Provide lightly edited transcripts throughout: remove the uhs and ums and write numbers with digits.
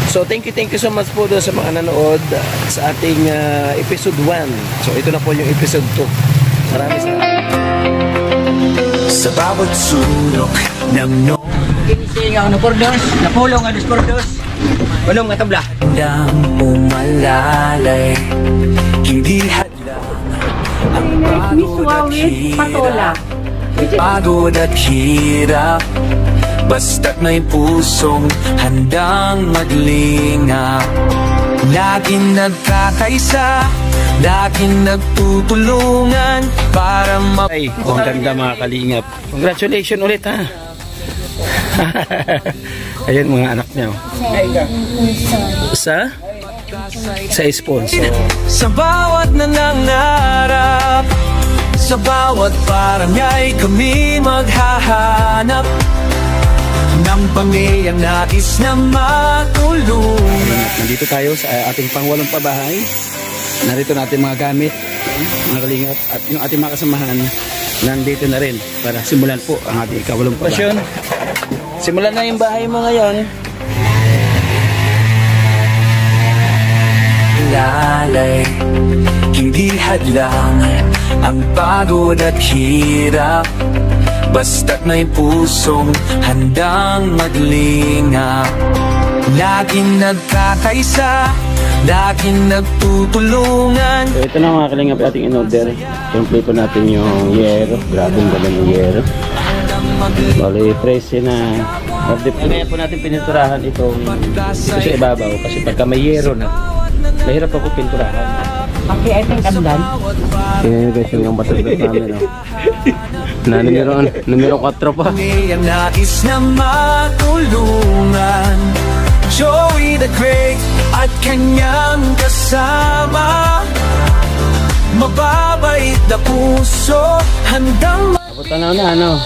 So thank you so much po doon sa mga nanood sa ating episode 1. So ito na po yung episode 2. Maraming salamat. Sa bawat sulok ng Kinising ako na pordos, napulong nga dos pordos. Walong nga tabla. Nang umalalay, hindi hadlang ang pagod at hirap. Basta't may pusong handang maglingap. Laging nagkakaisa, laging nagtutulungan para Ay, ang ganda mga kalingap. Congratulations ulit ha. Ayan mga anak niya. Sa sponsor. Sa bawat nangangarap, sa bawat parangay kami maghahanap ng pamilyang nais na matulungan. Nandito tayo sa ating pangwalong pabahay. Narito natin mga gamit, mga kalingap, at yung ating mga kasamahan nandito na rin para simulan po ang ating ikawalong pabahay. Simulan na yung bahay mo ngayon. Lalay, hindi hadlang ang pagod at hirap. Basta't may pusong handang maglingap. Laging nagkakaisa, laging nagtutulungan. So ito na mga kalingap ating in-order. Kompleto natin yung yero. Grabe ang galang yung yero. Bali, presyo na order po. Ngayon po natin pininturahan itong sa ibabaw. Kasi pagka may yero na, mahirap ako pinturahan. Okay, I think I'm done. Yan guys, yung battery namin. Na numero 4 pa. Ang nais na matulungan. Joey the Great at kanyang kasama. Mababait na puso, handang Tanaw na ano.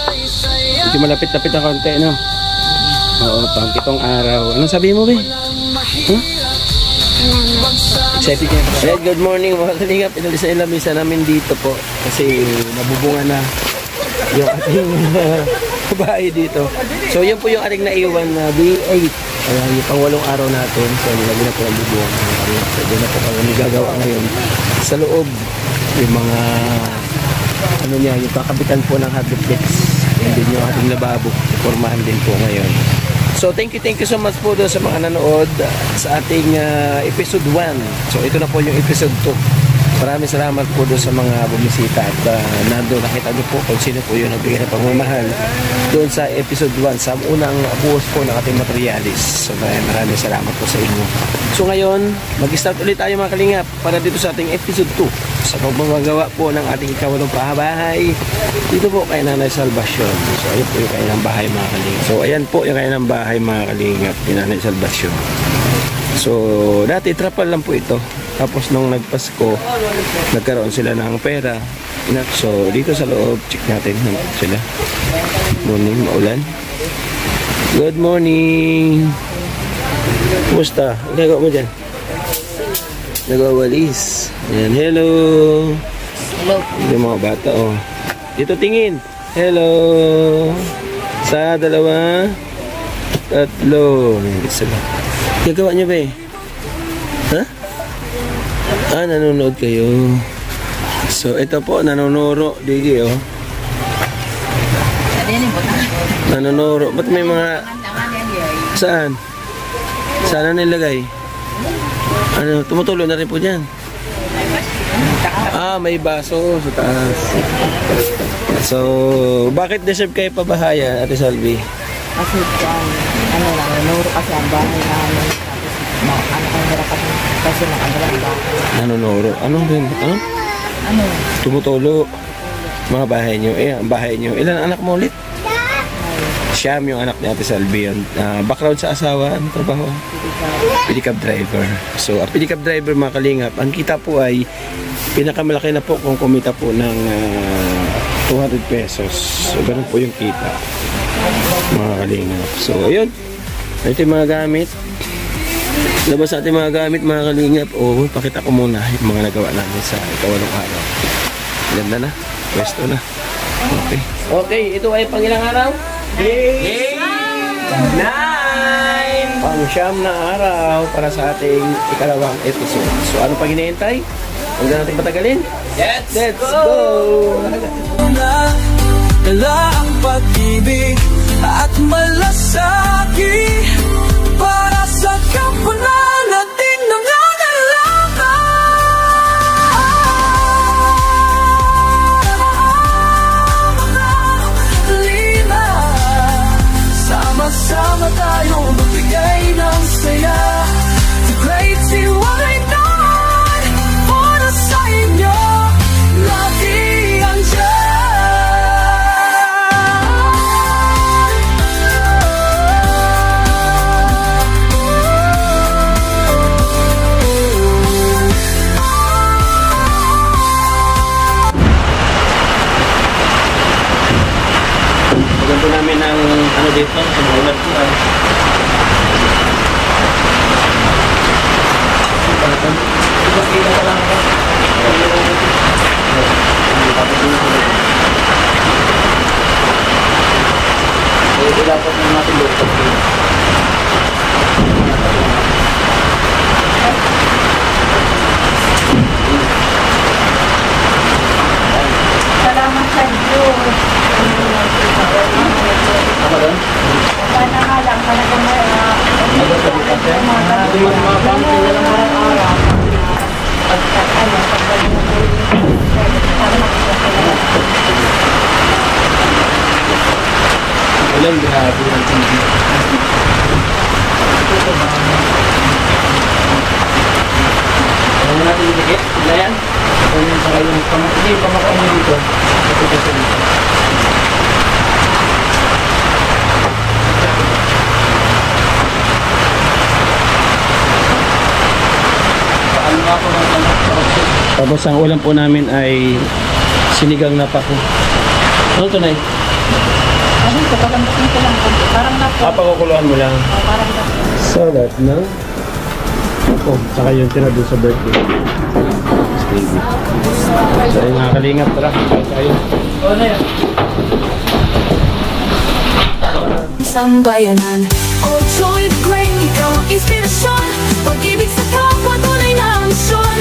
Medyo malapit-lapit na konti, no? Oo, pang 7 araw. Anong sabi mo, be? Huh? Excited ka. Right, good morning mga kalingap. Inalis na yung lamisa namin dito po. Kasi nabubunga na yung ating bahay dito. So, yun po yung ating naiwan na B8. Yung pang 8 araw natin. So, nilagyan na po ang bubunga. So, doon na po kami gagawa ngayon. Sa loob, yung mga ano niya, yung kakabitan po ng hardiplex and then yung ating lababo formahan din po ngayon. So thank you so much po doon sa mga nanood sa ating episode 1. So ito na po yung episode 2. Maraming salamat po doon sa mga bumisita at nandun nakita nyo po kung sino po yung nagbigay ng pagmamahal doon sa episode 1 sa unang buhos po ng ating materialis. So maraming salamat po sa inyo. So ngayon mag-start ulit tayo mga kalingap para dito sa ating episode 2 sa pagmamagawa po ng ating ikawalong pahabahay dito po kay Nanay Salvacion. So ayun po yung kailang bahay mga kalingap. So ayan po yung kailang bahay mga kalingap ni Nanay Salvacion. So dati trapal lang po ito. Tapos nung nagpasko, nagkaroon sila ng pera. So dito sa loob, check natin sila. Morning, maulan. Good morning. Kumusta? Ang gagawa mo dyan? Nagawalis. Ayan, hello. Hello. Yung mga bata, oh. Dito tingin. Hello. Sa 2, 3. Isa ba? Gagawa nyo ba eh? Ha? Ah, nanonood kayo. So, ito po, nanonoro. Digi, oh. Nanonoro. Ba't may mga... Saan? Saan na nilagay? Ano, tumutulo na rin po dyan. Ah, may baso sa taas. So, bakit deserve kayo pabahaya, Ate Salvi? Kasi ano lang, nanuro kasi ang bahay namin. Tapos, ano kang hirap kasi nakagalang bahay. Nanonoro. Ano rin? Ano? Ano? Tumutulo. Mga bahay nyo. Eh, ang bahay nyo. Ilan anak mo ulit? Siyam yung anak ni Ate Salvi. Background sa asawa, ang trabaho? Pedicab driver. So, ang pedicab driver mga kalingap, ang kita po ay pinakamalaki na po kung kumita po ng 200 pesos. So, ganun po yung kita. Mga kalingap. So, ayun. Ito yung mga gamit. Labas natin mga gamit mga kalingap. O, pakita ko muna yung mga nagawa namin sa ikawalong araw. Ganda na. Pwesto na. Okay. Okay, ito ay pangilang araw? Yay! 9! pang 9 na araw para sa ating ikalawang episode. So ano pang hinihintay? Huwag na natin patagalin. Let's go! Dala ang pag-ibig at malasakit para sa kapwanan natin nangangailangan. Lima, sama-sama tayong magbigay ng saya. The great tiwainan para sa inyo, lagi andyan. Ganito namin ang ano dito, sa mga ulat ko. Kita ka lang ako. Ito dapat ng natin doon. Salamat sa Diyos. Apa doon? Sana nga lang, talagang Ulan, grabe ng TV. Ano natin yung dikit? Sila yan? Ano sa kayong pamakain nyo dito? Ito kasi dito. Tapos ang ulam po namin ay sinigang na pako. Ano ito, Nay? ano ito, pagamdakin ko lang. Parang napo. Pakukuluan mo lang. Parang napo. Salad ng oh, saka yung tira doon sa birthday. Baby. So yung mga kalingap, tara, kain tayo. Oh, na yan. Isang bayanan, oh joy the great, ikaw ang inspirasyon. Pag-ibig sa kapwa, tunay na misyon.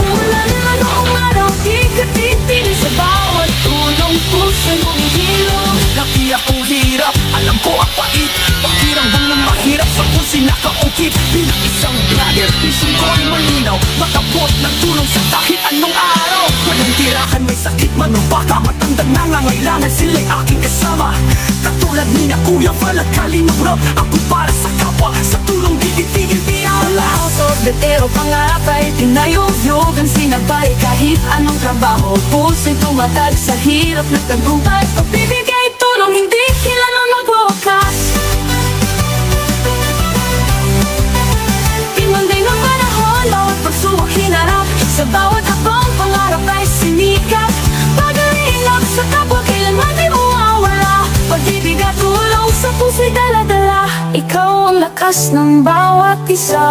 Umulan man noong araw, di ka titigil sa bawat tulong puso'y humihilom. Laki akong hirap, alam ko ang pait. Pakiramdam ng mahirap sa puso'y nakaungkit. Bilang isang brother, mission ko ay malinaw. Makabot ng tulong sa kahit anong araw. Walang tirahan, may sakit man o baka matandang nangangailangan, sila'y aking kasama. Katulad ni na Kuya Val at Kalingap Rob, ako para sa kapwa, sa tulong di titigil biyala. Sorbetero, pangarap ay tinayog-yogan, sinabay kahit anong trabaho. Puso'y tumatag sa hirap na tagumpay. Pagbibigay tulong, hindi kilanong magwawakas. Pinunday ng panahon, bawat pagsubok hinarap. Sa bawat habang pangarap ay sinikap. Pag-iinap sa kapwa, kailanman di mawawala. Pag-ibig at tulong sa puso'y dala-dala. Ikaw ang lakas ng bawat isa.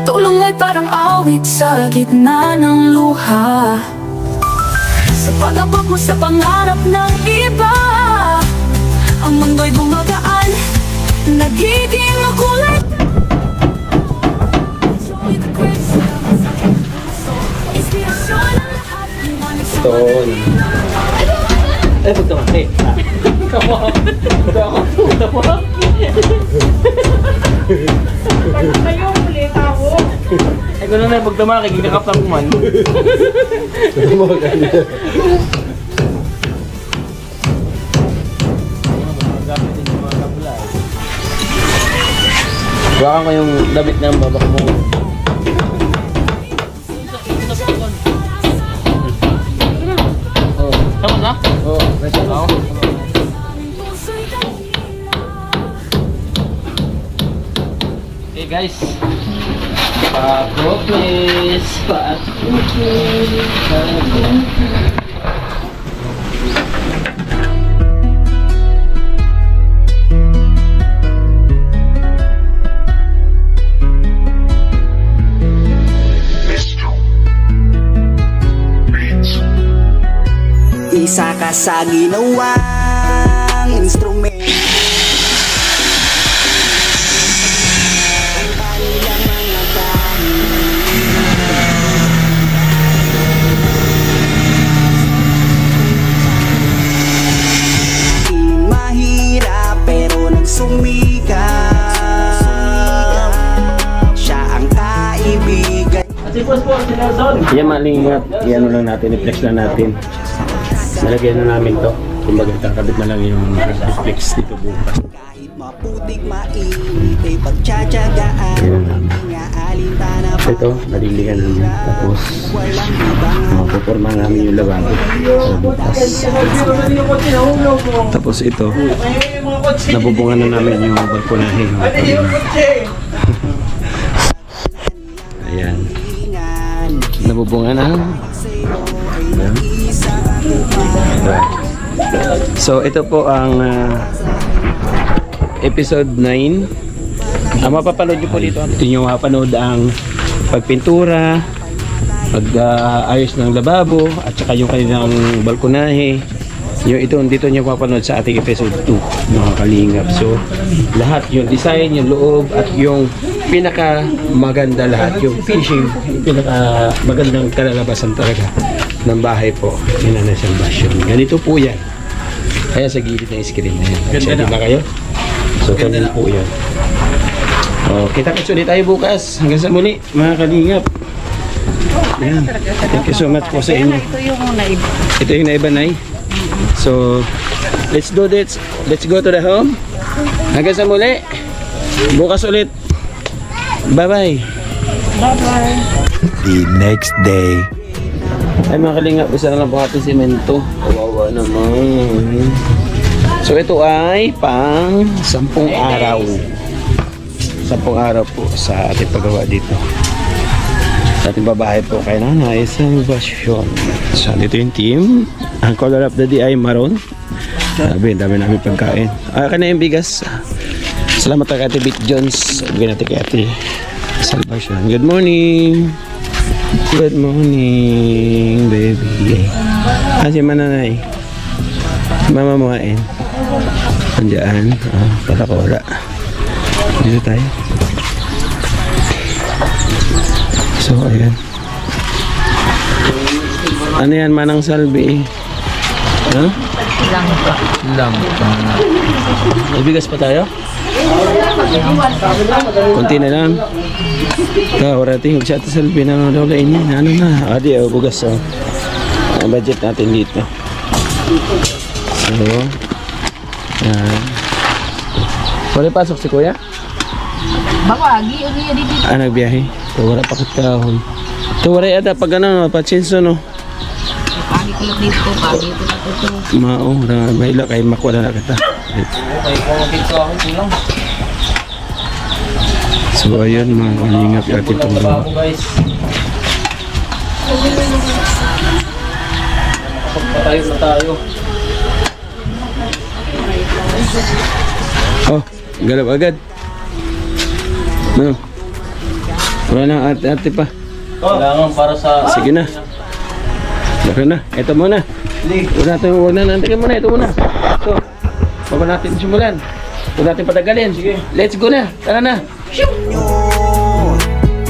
Tulong ay parang awit sa gitna ng luha. Sa pag-abot mo sa pangarap ng iba, ang mundo'y gumagaan, nagiging makulay. Ton. Eh, pagkamaki. Come on. Come on. Kayo, muli ako. Ay, gano'n na yung pagtamaki, ginakap lang kuman. Baka kayong damit ng babak mo. Tapos na? Oo, rest ako. Okay guys, pako please, pako please, pako. Isa ka sa ginawang instrument. Yan malingap. Yan lang natin. I-flex lang natin. Nalagyan na namin to. Kumbaga kakabit na lang yung flex dito bukas. Maputik mainit ay pagtsatsagaan. Ito, nalilingan namin. Tapos, mapuporma namin yung lababo para bukas. Tapos ito, nabubungan na namin yung balkonahe. Ayan. Nabubungan na. Ayan. So, ito po ang episode 9. Ang mapapanood nyo po dito, ito nyo mapapanood ang pagpintura, pag-ayos ng lababo, at saka yung kanilang balkonahe. Yung ito, dito nyo mapapanood sa ating episode 2, mga kalingap. So, lahat yung design, yung loob, at yung pinaka maganda lahat, yung finishing, yung pinaka magandang kalalabasan talaga ng bahay po. Yun na siyang bastion. Ganito po yan. Kaya sa gilid ng screen na yan. Excited na kayo? So, ganyan po yan. Oh, kita-kits ulit tayo bukas. Hanggang sa muli, mga kalingap. Yan. Thank you so much po sa inyo. Ito yung naiba. Ito yung naiba, Nay. So, let's do this. Let's go to the home. Hanggang sa muli. Bukas ulit. Bye-bye. Bye-bye. The next day. Ay mga kalingap, isa na lang po ating simento. Kawawa naman. So ito ay pang 10 araw. 10 araw po sa ating paggawa dito. Sa ating babae po kay Nanay Salvacion. So dito yung team. Ang color of the day ay maroon. Sabi, dami namin pagkain. Kana yung bigas. Salamat kay Ate Bit Jones. Bigyan natin kay Ate Salvacion. Good morning. Good morning, baby. Si Mananay. Mama mo kain. Andiyan. Pala ko wala. Dito tayo. So, ayan. Ano yan, Manang Salvi? Ha? Lang pa. May bigas pa tayo? Kunti na lang. Orating sa Ate Salvi na wala ini. Ano na? Adi, bugas. Ang budget natin dito. So, yan. Wala pasok si Kuya? Bako, agi, dito. Nagbiyahe. So, wala pa katahon. Ito, wala yata pag ano, patsinso, no? Pagi ko lang dito, pagi ko lang dito. Mao, mahila kay makuha na kita. So, ayun, mga kalingap yung ating panggawa. Patayo na tayo. Oh, galap agad. Ano? Wala na ate pa. Kailangan para sa... Sige na. Baka na. Ito muna. Huwag na. Nantikin muna. Ito muna. So, huwag natin simulan. Huwag natin patagalin. Sige. Let's go na. Tara na.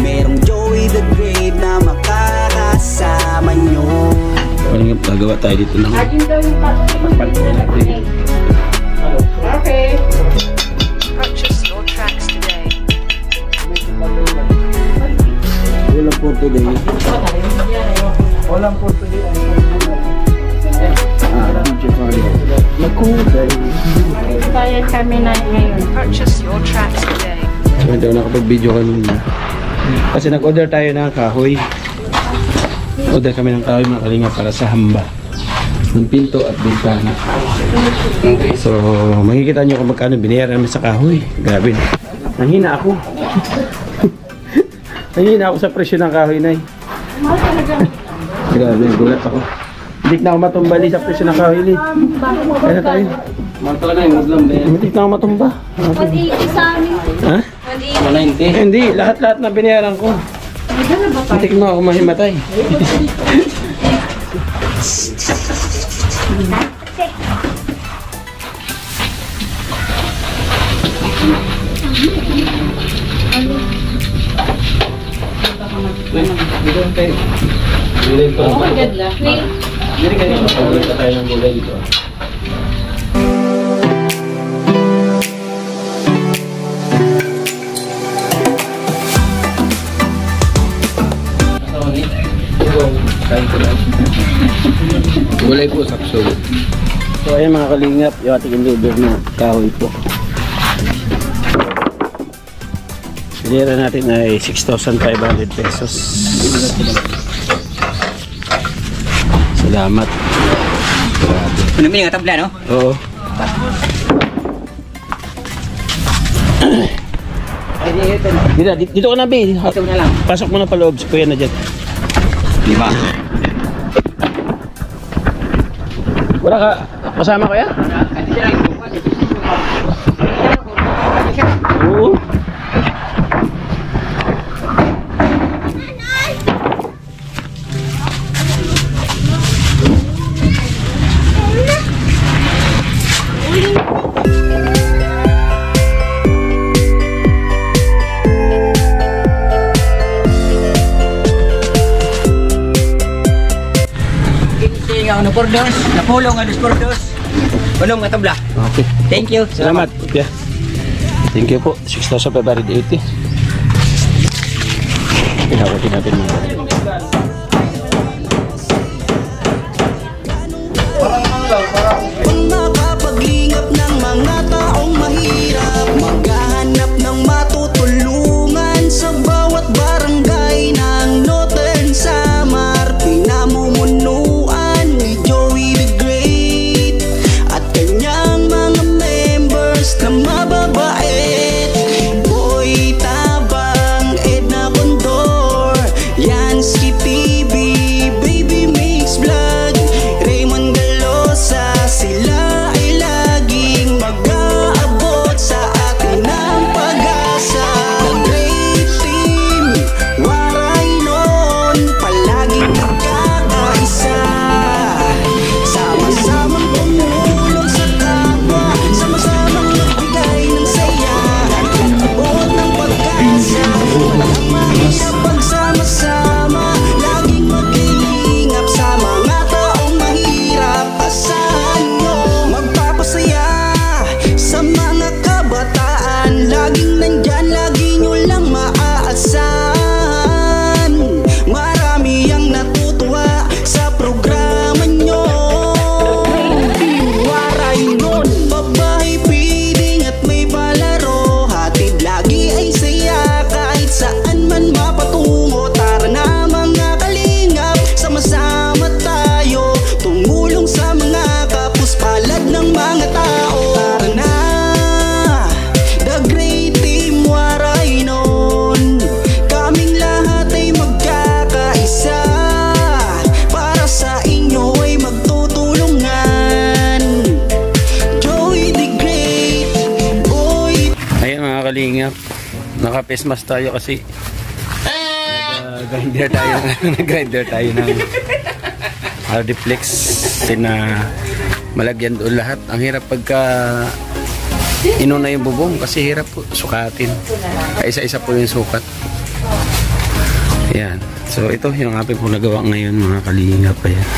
Merong Joey the Great na makakasama nyo. Parang gagawa tayo dito ng pagpalpon natin. Okay. Purchase your tracks today. Walang po today. Walang po today. DJ Mario. Nakulay. Bayad kami na ngayon. Purchase your tracks today. So, hindi ako nakapag-video kanina. Kasi nag-order tayo ng kahoy. Order kami ng kahoy mga kalinga para sa hamba. Ng pinto at bintana. So, makikita nyo kung magkano binayaran namin sa kahoy. Grabe. Nanghina ako. Nanghina ako sa presyo ng kahoy, Nay. Grabe, gulat ako. Hindi na ako matumbali sa presyo ng kahoy, Lid. Kaya na tayo. Manto na yung Muslim din. Hindi na ako matumba. 180 sa amin. Ha? 190. Hindi, lahat-lahat na binayaran ko. Hindi na ako mahimatay. Gulay pa. Hindi kayo magpagulay pa tayo ng gulay dito. Gulay po, sapsol. So ayan mga kalingap, yung ating in-deliver na kahoy po. Bilira natin ay 6,500 pesos. Salamat. Grabe. Ano may nga tabla, no? Oo. Dito ka na, Bi. Ito na lang. Pasok mo na pa loob. Si Kuya na dyan. 5. Wala ka kasama, Kuya? Oo. Ano pordos, napulong ang pordos. Bulong nga tabla. Okay. Thank you. Salamat. Yeah. Thank you po. 6,580. Pinawatin natin mga. Makapag-ingap ng mga taong mahirap, maghahanap ng matutulungan sa bawat barangay ng Northern Samar. Pinamumunuan ni Joey the Great at kanyang mga members na mababait. Boy Tabang, Edna Condor, Yansky TV, Baby Mix Vlog, Raymond Galosa. Sila ay laging mag-aabot sa atin ng pag-asa. The great team, waray nun, palaging nagkakaisa. Sama-samang tumulong sa kapwa, sama-samang nagbigay ng saya at nag-abot ng pag-asa. Walang mahina pagsama-sama, laging mag-iingap sa mga taong mahirap. Asahan nyo magpapasaya sa mga kabataan, laging nandyan, lagi nyo lang maaasahan. Marami ang natutuwa sa programa nyo. Waray nun, babae, piling at may palaro, hatid lagi ay saya kahit saan man mapatungo. Tara na mga kalingap, sama-sama tayo, tumulong sa mga kapuspalad ng mga tao. Tara na, the great team, waray nun, kaming lahat ay magkakaisa, para sa inyo ay magtutulungan. Joey the Great, boy. Ayan mga kalingap, naka-pesmas tayo kasi grinder tayo. Nag-grinder tayo ng Hardiplex na malagyan doon lahat. Ang hirap pagka inuna yung bubong kasi hirap po sukatin. Isa-isa po yung sukat. Ayan. So ito yung aking po nagawa ngayon mga kalingap. Ayan.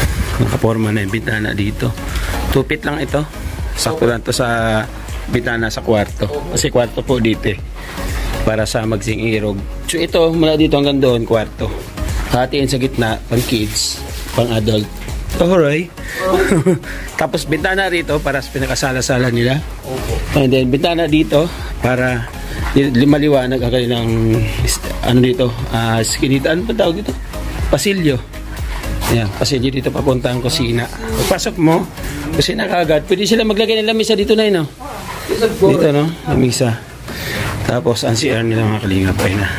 Nakaporma na yung bintana dito. 2 feet lang ito. Sakto lang to sa bintana sa kwarto. Kasi kwarto po dito eh, para sa magsing-irog. So ito, mula dito hanggang doon, kwarto. Hatiin sa gitna, pang kids, pang adult. Alright. Tapos bintana rito para sa pinakasala-sala nila. And then bintana dito para maliwanag ang kanilang ano dito, skinita, ano pa tawag dito? Pasilyo. Ayan, pasilyo dito papunta ang kusina. Pagpasok mo, kusina kaagad. Pwede sila maglagay ng lamisa dito na, no? Dito, no? Lamisa. Tapos ang CR nila mga kalingap ay na.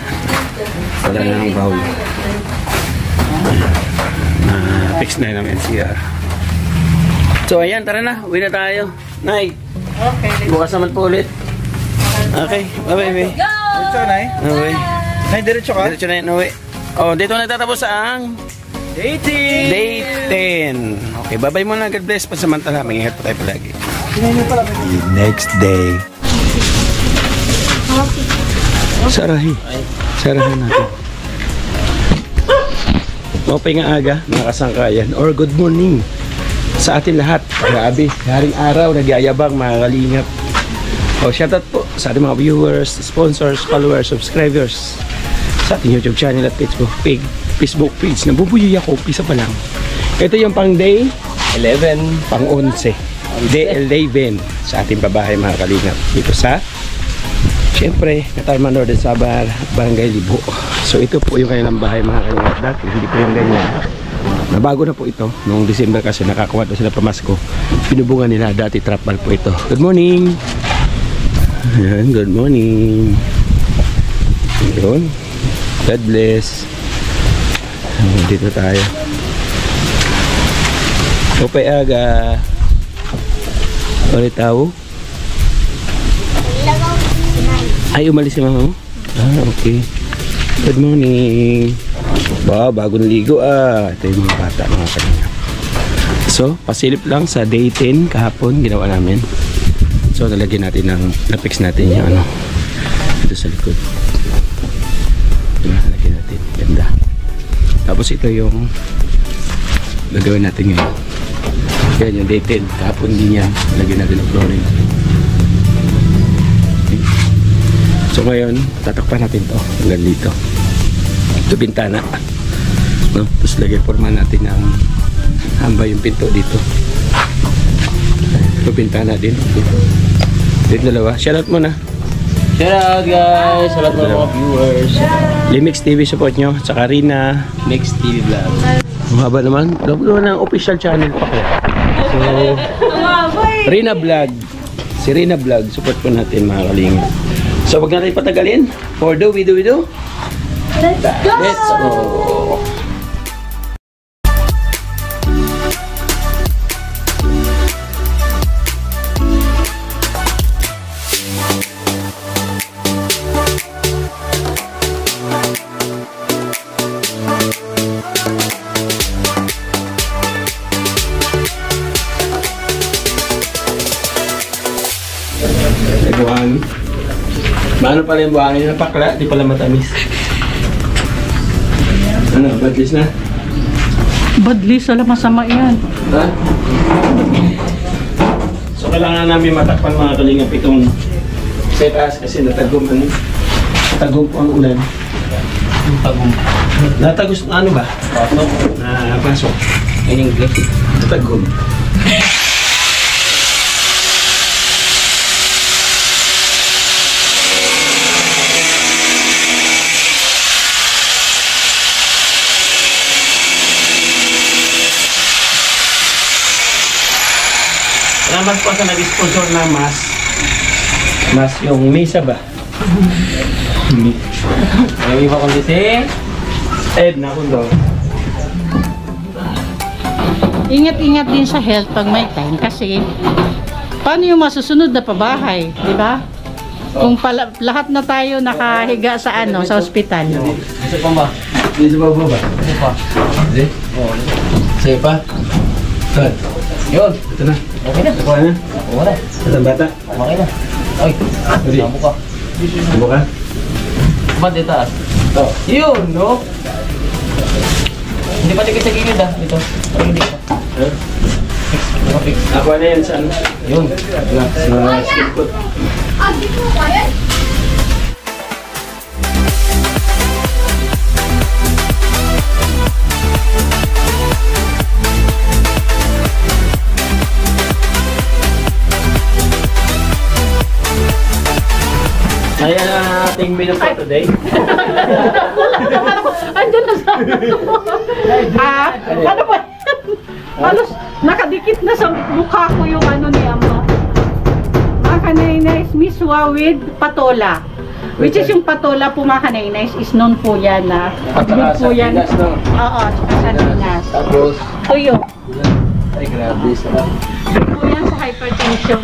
Wala na ng bawl. Fix na yun ang NCR. So ayan, tara na. Uwi na tayo. Nay. Okay. Bukas naman po ulit. Okay. Bye-bye. Diretso, Nay. Okay. Nay, diretso ka? Diretso na yun. Uwi. Oh, dito nagtatapos ang Day Day 10. Okay, bye-bye muna. God bless. Pansamantala. Mag-ingat po tayo palagi. Next day. Sarahin. Sarahin natin. Mapay nga aga, mga kasangkayan. Or good morning sa atin lahat. Grabe, haring araw, nagyayabang mga kalingap. O, shoutout po sa ating mga viewers, sponsors, followers, subscribers sa ating YouTube channel at Facebook page na bubuyoy ako, pisa pa lang. Ito yung pang day 11. Pang-11. Hindi, 11 sa ating babahay mga kalingap. Dito sa, siyempre, Katarman Northern Samar, Barangay Libo. So ito po yung kanilang bahay mga kalingap. Dati hindi po yung ganyan. Nabago na po ito. Noong December kasi nakakuha na sila pamasko. Pinubungan nila. Dati trapal po ito. Good morning! Ayan, good morning! Yun. God bless. Dito tayo. Upay aga. Ulit tao. Ay, umalis si mama mo? Ah, okay. Good morning. Wow, bagong ligo ah. Ito yung mga bata, mga kalingap. So, pasilip lang sa day 10 kahapon ginawa namin. So, nalagyan natin ng, na-fix natin yung ano. Ito sa likod. Nalagyan natin. Ganda. Tapos ito yung gagawin natin ngayon. Yan yung day 10. Kahapon din yan. Nalagyan natin ng flooring. Okay. So, ngayon, tatakpan natin to hanggang dito. Ito bintana. No? Tapos lagay forma natin ng hamba yung pinto dito. Ito bintana din. Dito dalawa. Shoutout muna. Shoutout guys! Shoutout mga viewers! Limix TV support nyo. Tsaka Rina. Next TV vlog. Mahaba naman. Love naman ang official channel pa ko. So, Rina Vlog. Si Rina Vlog. Support po natin mga kalingap. So, wag natin patagalin. For do, we do. Let's go! Buhangin. Maano pala yung buhangin? Napakla, di pala matamis. Ano, badlis na? Badlis, alam masama yan. Ha? So kailangan namin matakpan mga kalingap itong sa taas kasi natagom ano? Natagom po ang ulan. Pagong. Natagos na ano ba? Pasok. Pasok. In English. Natagom. Salamat po sa nag-sponsor na mas yung mesa ba? May iba kundi si Ed na kundo. Ingat-ingat din sa health pag may time kasi paano yung masusunod na pabahay, di ba? Kung lahat na tayo nakahiga sa ano, sa ospital. Isa pa ba? Dito ba ba? Isa pa. Hindi? Oo. Sige pa. Good. Yun. Ito na. Okay na. Kuha na. Oo na. Ito ang bata. Okay na. Ay. Hindi. Sabo ka. Sabo ka? Ba't di taas? Ito. Yun, no? Hindi pa tigil sa gilid ah. Dito. Ay, hindi pa. Fix. Ako na yan sa ano? Yun. Sa skip coat. Ayan ang ating menu for today. Andiyan na sa ano ba? Halos nakadikit na sa mukha ko yung ano ni Ama. Mga kanay-nays miswa with patola. Which is yung patola po mga kanay-nays is known po yan na good po yan. Oo, tsaka sardinas. Tapos, Tuyo. ay grabe sa Good po yan sa hypertension.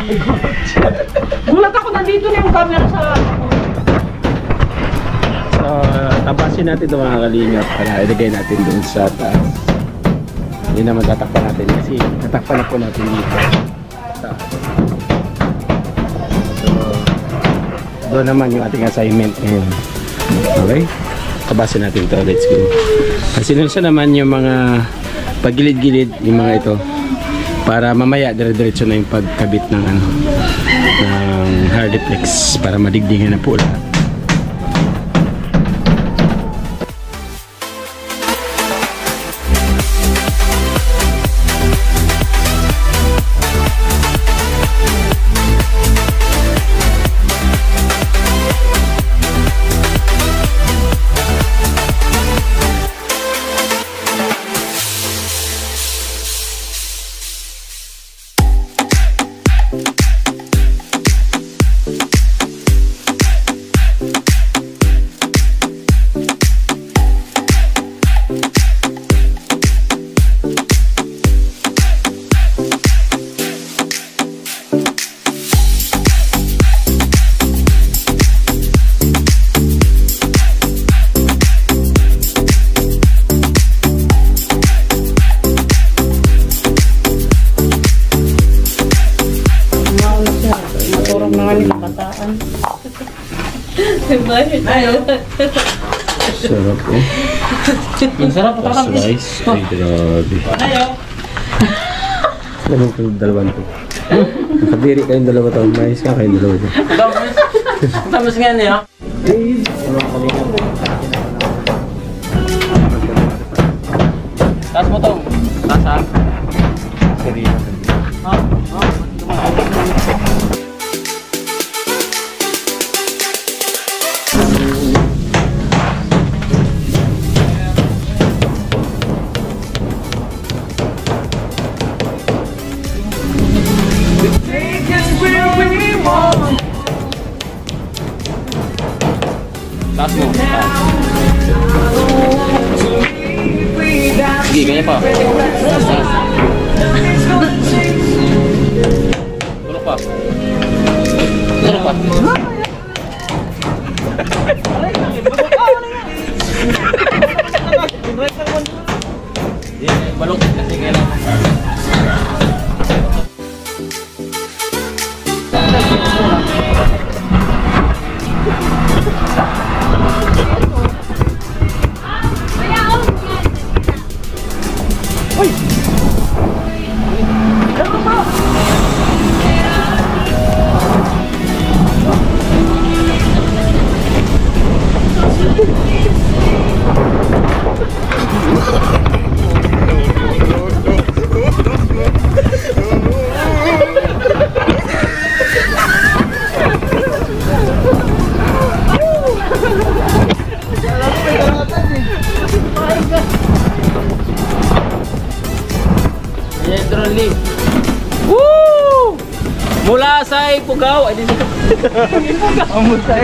Gulat ako nandito na yung camera sa So, tapasin natin ito mga kalingap para ilagay natin doon sa taas. Hindi naman tatakpan natin kasi tatakpan na po natin dito. Taas. So, doon naman yung ating assignment ngayon. Okay? Tapasin natin ito. Let's go. Kasi nasa naman yung mga pagilid-gilid yung mga ito para mamaya dire-diretso na yung pagkabit ng ano ng hardiplex para madigdingan na po lahat. Sarap oh. Ang sarap pa Tapos rice. Ay, grabe. Alam ko yung dalawan to. Nakadiri kayong dalawa to. Mais ka kayong dalawa to. Ang tamas nga niya. Taas mo to. Taas ha? Taas mo. Sige, kaya pa. Taas. Tulog pa. Tulog pa. Balok kasi kailangan. Woo! Mula sa Ipugaw ay dito. Ang mula sa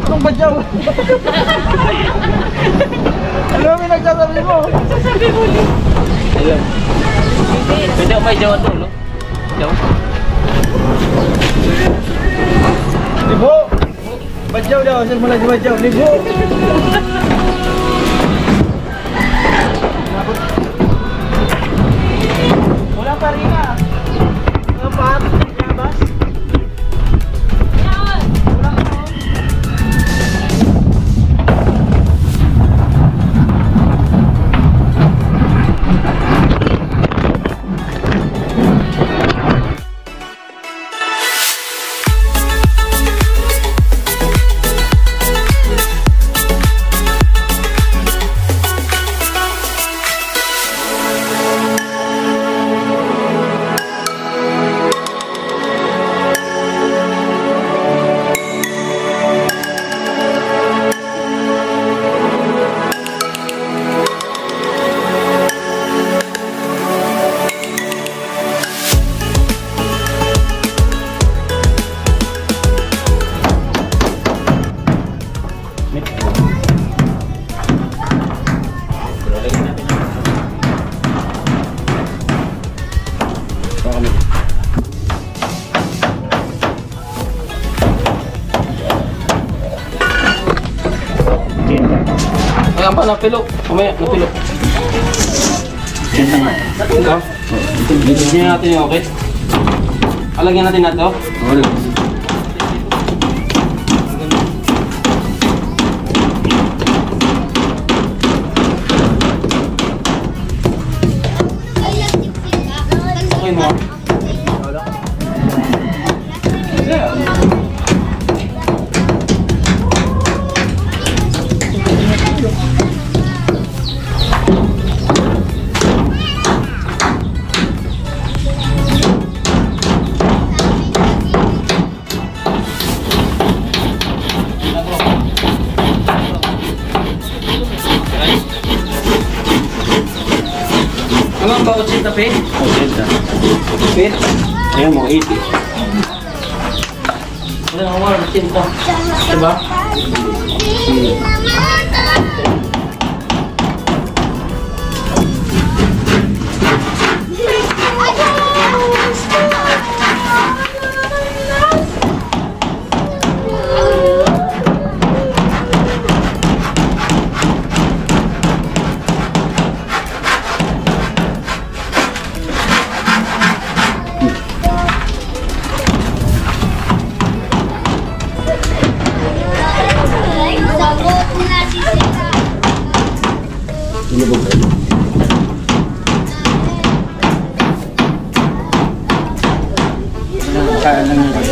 Anong badyaw? Ano may nagsasabi mo? Sasabi mo din. Ayun. Pwede ako may jawa doon, no? Jawa. Libo! Badyaw daw, saan mo lagi badyaw? Libo! Wala pa rin na. Wala pa. Yabas. Ayan pa, napilok. Kumaya, napilok. Ito. Bigyan natin yung okay. Alagyan natin na ito. Okay mo. Ano ba 80 pe? 80. Pe? Ayan mo, 80. Ano nga mo, 80. Diba?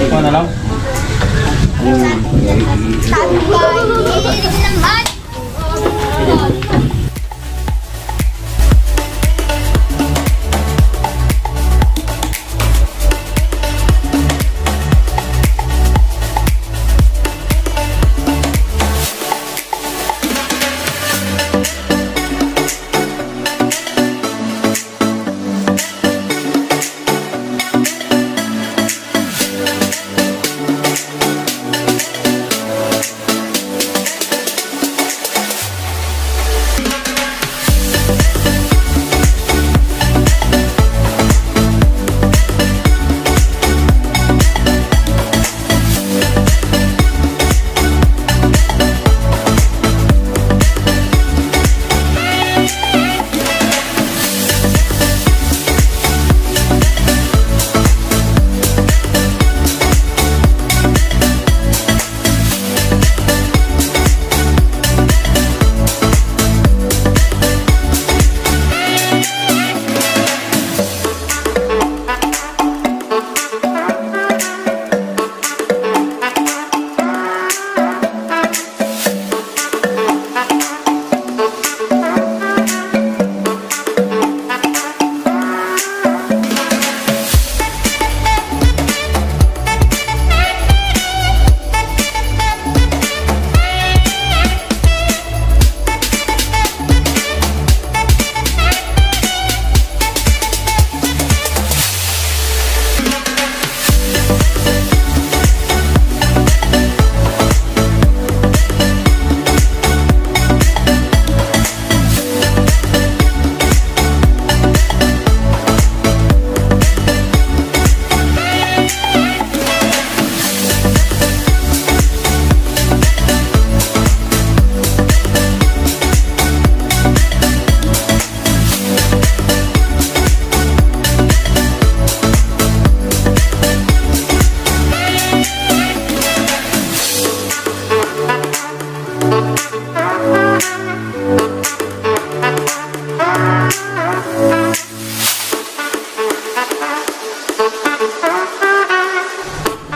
Ikaw na lang?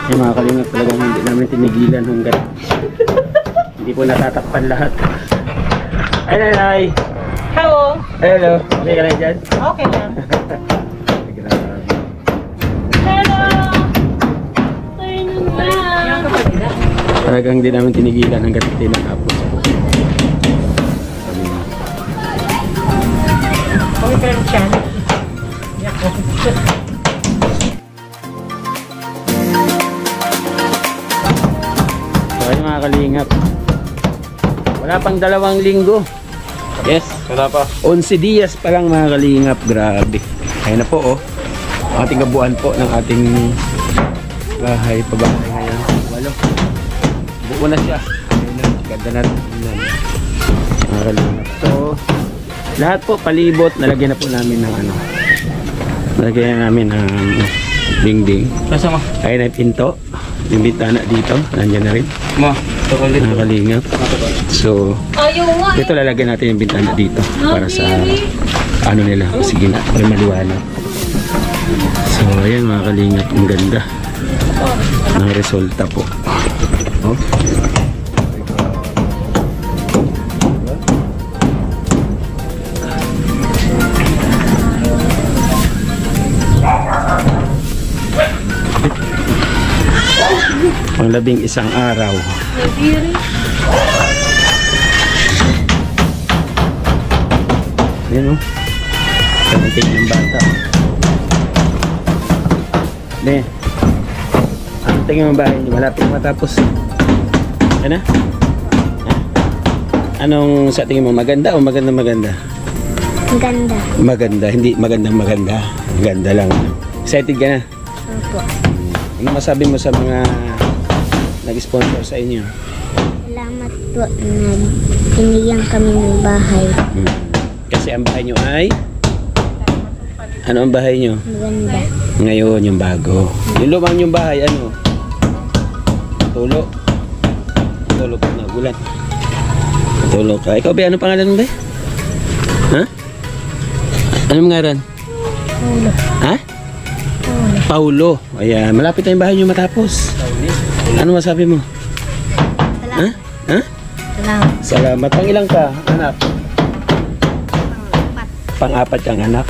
Yung mga kalingap talagang hindi namin tinigilan hanggat hindi po natatakpan lahat. Ay, nanay! Hello. Hello! Okay ka na dyan? Okay lang. Hello! Ayun na. Talagang hindi namin tinigilan hanggat hindi natapos. Okay lang siya. So ayun mga kalingap, wala pang 2 linggo. Yes, Wala pa. 11 dias pa lang mga kalingap. Grabe. Ayun na po oh, ating kabuuan po ng ating bahay, pabahay ngayon. Walo, buo na siya. Ayun na, ganda natin mga kalingap. So lahat po palibot nalagyan na po namin ng ano, nalagyan na namin ng dingding. Nasa mo? Ayun na yung pinto, yung bintana dito nandiyan na rin Ma, tukol dito. mga kalingap. So Ayaw nga. dito lalagyan natin yung bintana dito para sa ano nila, sige na, para maliwanag. So ayan mga kalingap, ang ganda ng resulta po. Oh. Pang 11 araw. Ayan o. Kanitig ng bata. Ne. Ang tingin ng bahay niyo? Malapit matapos. Ayan na? Anong sa tingin mo? Maganda o maganda? Maganda. Maganda. Hindi maganda. Maganda lang. Excited ka na? Opo. Ano masabi mo sa mga nag-sponsor sa inyo? Salamat po na binigyan kami ng bahay. Kasi ang bahay nyo ay? Ano ang bahay nyo? Maganda. Ngayon yung bago. Yung lumang yung bahay ano? Tulo. Tulo pa na gulat. Tulo ka. Ikaw ba? Ano pangalan mo ba? Ha? Anong ngaran? Tulo. Ha? Tulo. Paulo. Ayan, malapit na yung bahay nyo matapos. Ano masabi mo? Ha? Ha? Salamat. Salamat. Pang ilang ka, anak? Pang-apat kang anak.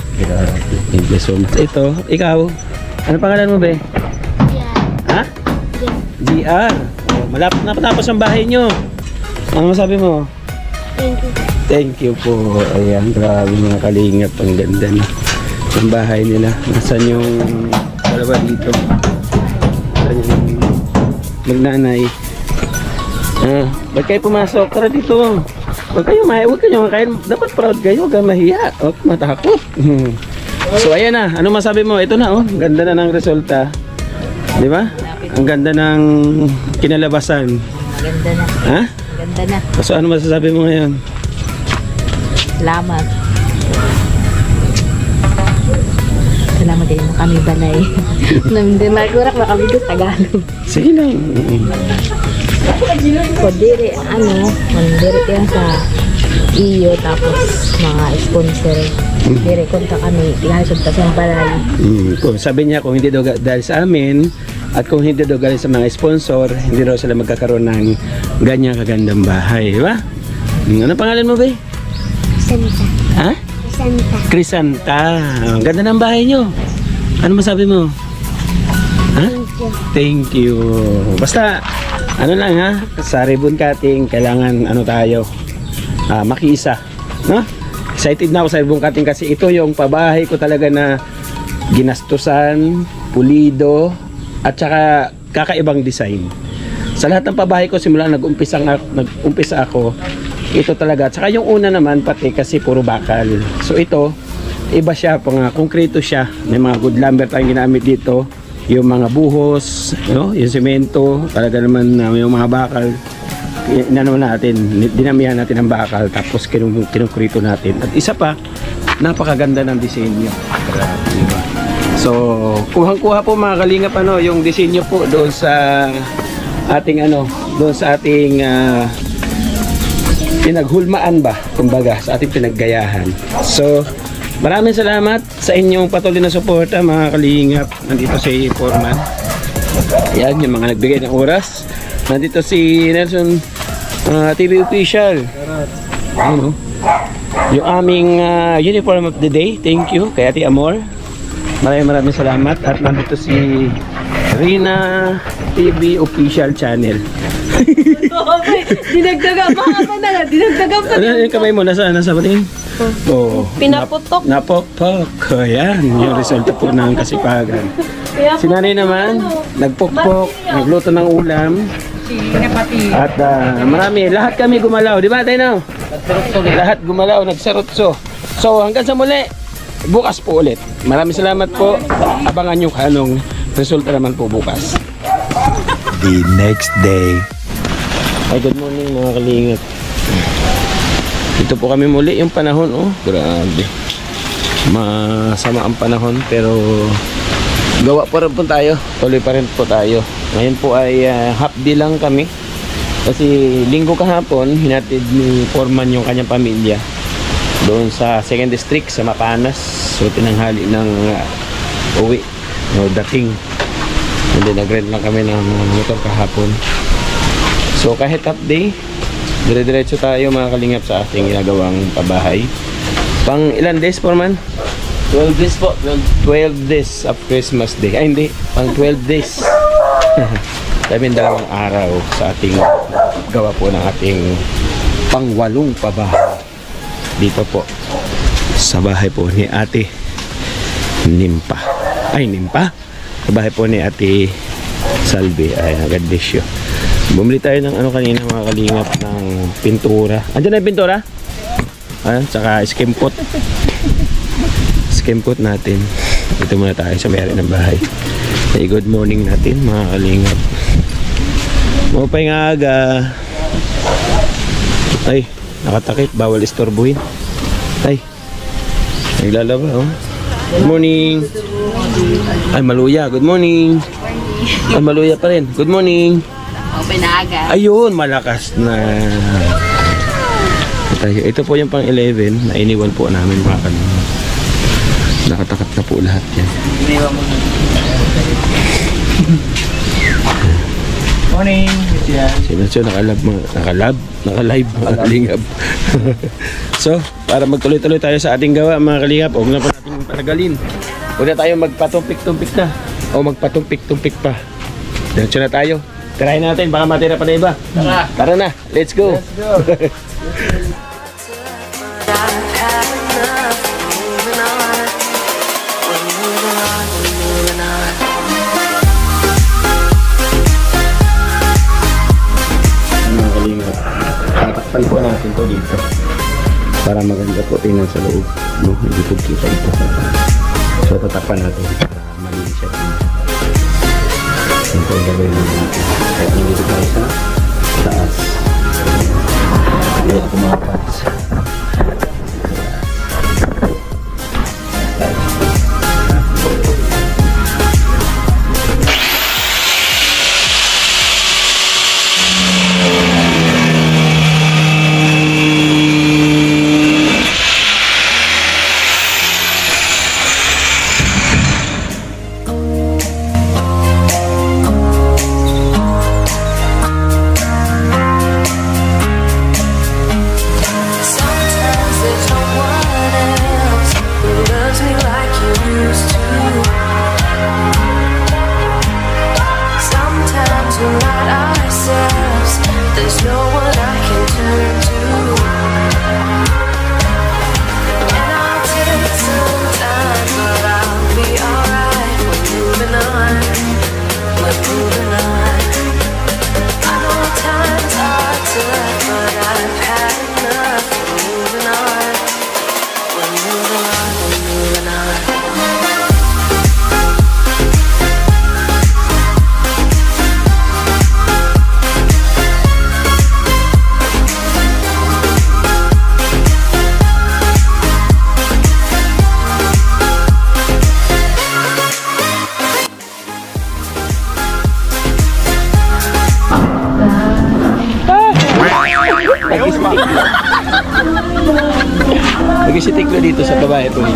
Thank you so much. Ito, ikaw. Ano pangalan mo, be? Ha? GR. Oh, malapit na patapos ang bahay nyo. Ano masabi mo? Thank you. Thank you po. Ayan, grabe mga kalingap. Ang ganda na ang bahay nila. Nasaan yung dalawa dito? Nasaan yung magnanay? Ba't kayo pumasok? Tara dito. Huwag kayo makain. Dapat proud kayo. Huwag kayo mahiya. Huwag matakot. So ayan na. Ano masabi mo? Ito na, oh. Ang ganda na ng resulta. Di ba? Ang ganda ng kinalabasan. Ganda na. Ha? Ganda na. So ano masasabi mo ngayon? Salamat. Salamat din kami balay. Hindi magurak na kami sa Tagalog. Sige lang. Kundiri, kundiri yan sa iyo tapos mga sponsor. Kundiri, konta kami. Tingasod pa sa balay. Sabi niya kung hindi daw dahil sa amin at kung hindi daw galing sa mga sponsor, hindi daw sila magkakaroon ng ganyang kagandang bahay. Diba? Ano pangalan mo, be? Santa. Ha? Santa. Crisanta. Ang ganda ng bahay nyo. Ano masabi mo? Ha? Thank you. Basta, ano lang ha, sa ribbon cutting, kailangan ano tayo, makiisa. No? Excited na ako sa ribbon cutting kasi ito yung pabahay ko talaga na ginastusan, pulido, at saka kakaibang design. Sa lahat ng pabahay ko, simula nag-umpisa ako, ito talaga. At saka yung una naman, pati kasi puro bakal. So ito, iba siya, konkreto siya. May mga good lumber tayong ginamit dito. Yung mga buhos, no? Yung semento, talaga naman yung mga bakal. Dinamihan natin ang bakal, tapos kinukrito natin. At isa pa, napakaganda ng disenyo. Diba? So, kuhang-kuha po mga kalingap yung disenyo po doon sa ating doon sa ating pinaghulmaan ba, kumbaga, sa ating pinaggayahan. So, maraming salamat sa inyong patuloy na suporta mga kalingap. Nandito si Foreman. Ayan, yung mga nagbigay ng oras. Nandito si Nelson TV Official. Ano? Yung aming uniform of the day. Thank you kay Ate Amor. Maraming salamat. At nandito si Rina TV Official Channel. Dinagdagan pa Ano yung kamay mo? Nasa ba rin? Oh, Pinaputok. Napokpok. Ayan, yung resulta po ng kasipagan. Si nanay naman, nagpokpok, nagluto ng ulam. At marami, lahat kami gumalaw. Di ba, Tino? Lahat gumalaw, nagsarotso. So, hanggang sa muli, bukas po ulit. Maraming salamat po. Abangan nyo anong resulta naman po bukas. The next day. Ay, good morning mga kalingap. Ito po kami muli yung panahon, oh. Grabe. Masama ang panahon pero gawa pa rin po tayo. Tuloy pa rin po tayo. Ngayon po ay half day lang kami. Kasi linggo kahapon, hinatid ni Foreman yung kanyang pamilya doon sa 2nd District sa Mapanas. So tinanghali ng uwi o dating. Hindi nag-rent lang kami ng motor kahapon. So kahit half day, dire-diretso tayo mga kalingap sa ating ginagawang pabahay. Pang ilan days, Foreman? 12 days po. 12 days of Christmas Day. Ay hindi, pang 12 days. 12 araw sa ating gawa po ng ating pang-8 pabahay. Dito po sa bahay po ni Ate Nimpa. Ay, Nimpa? Sa bahay po ni Ate Salve. Ay, God bless you. Bumili tayo ng kanina mga kalingap ng pintura. Andiyan na yung pintura? Tsaka skimpot. Skimpot natin. Dito muna tayo sa may-ari ng bahay. Hey, good morning natin mga kalingap. Mupay nga aga. Ay, nakatakip. Bawal istorbuhin. Ay, naglalaba oh. Good morning. Ay, maluya. Good morning. Ay, maluya pa rin. Good morning. Pinaga. Ayun, malakas na. Ito po yung pang 11 na iniwan po namin mga kanina. Nakatakap na po lahat yan. Iniwan mo na. Morning, Christian. Si Nacho nakalive mga kalingap. So, para magtuloy-tuloy tayo sa ating gawa mga kalingap, huwag na po natin patagalin. Huwag na tayo magpatumpik-tumpik na. O magpatumpik-tumpik pa. Diretso na tayo. Tirahin natin, baka matira pa na iba. Tara na, let's go. Let's go. Mga kalingap, tatakpan po natin to dito para maganda po tingnan sa loob, no? Hindi po kita ito. So tatakpan natin para malinis siya. Ito yung gagawin natin. Kahit nandito tayo sa taas. Hindi ako mga parts. Lagi si Tiklo dito sa babae po yung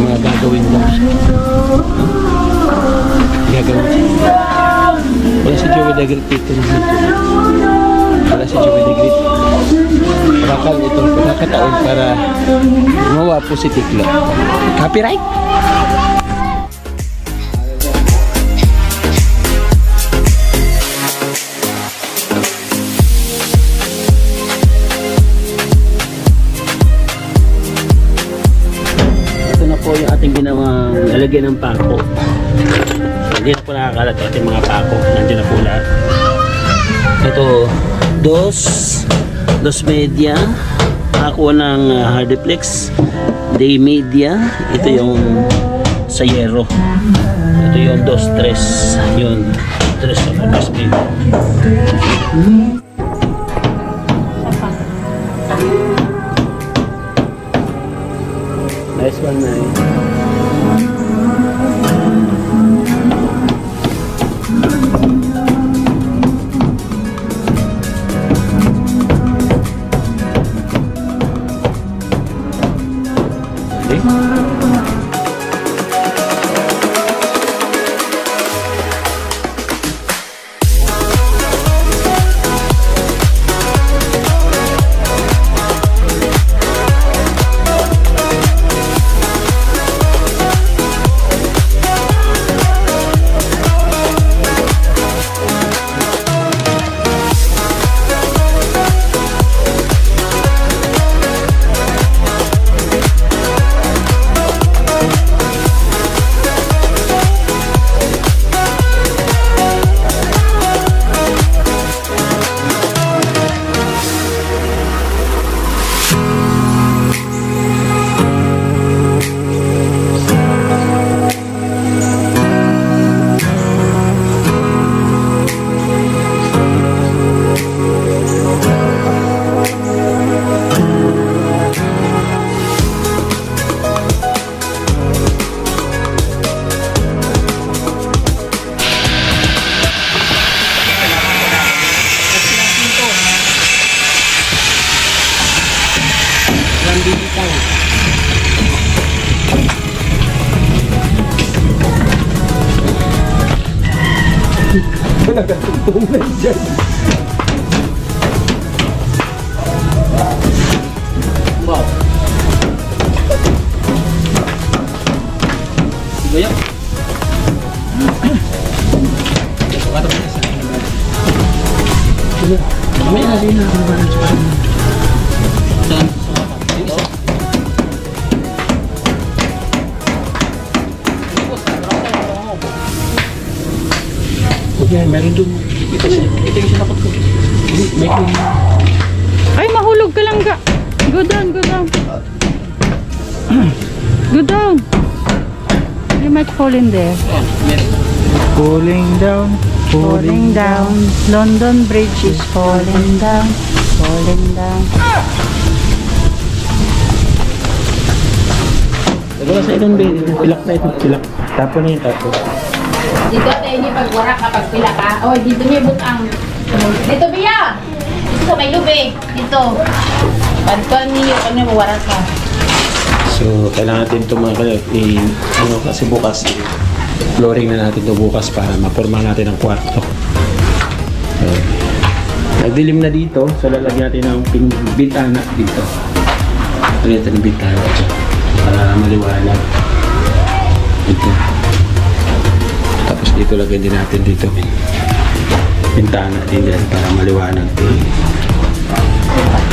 mga gagawin mo. Gagawin. Wala si Joey Dagrit dito. Wala si Joey Dagrit. Bakal ito, pagkakataon para gumawa po si Tiklo. Copyright? Yung ating ginawang lalagyan ng pako. Hindi na po nakakalat yung ating mga pako. Nandiyan na po lahat. Ito, dos media. Ako ng Hardiplex. Day media. Ito yung sayero. Ito yung dos tres. Yun. Tres na dos media. Nice one, man. nakatutungan dyan. Wow. Gaya. May alin na ang barang sa kanya. Saan? Okay, meron doon. Ito yung sinapot ko. May kung... Ay, mahulog ka lang ka. Go down, go down. Go down. You might fall in there. Falling down. Falling down. London Bridge is falling down. Falling down. Nagawa sa ilang baby. Pilak na ito. Pilak. Tapo na yung tapo. Dito tayo niyo pagwara kapag pila ka. Oh, dito niyo butang. Dito biya. Dito sa may lubi. Dito. Pagkuhan niyo pag nabawara ka. So, kailangan natin ito mga kalit. Ano kasi bukas. Flooring na natin ito bukas para maporma natin ang kwarto. So, nagdilim na dito. So, lalagyan natin ng bintana dito. Lalagyan natin ng bintana dito. Para maliwanag. Dito. Tapos dito lagyan din natin dito. Bintana din dyan para maliwanag din.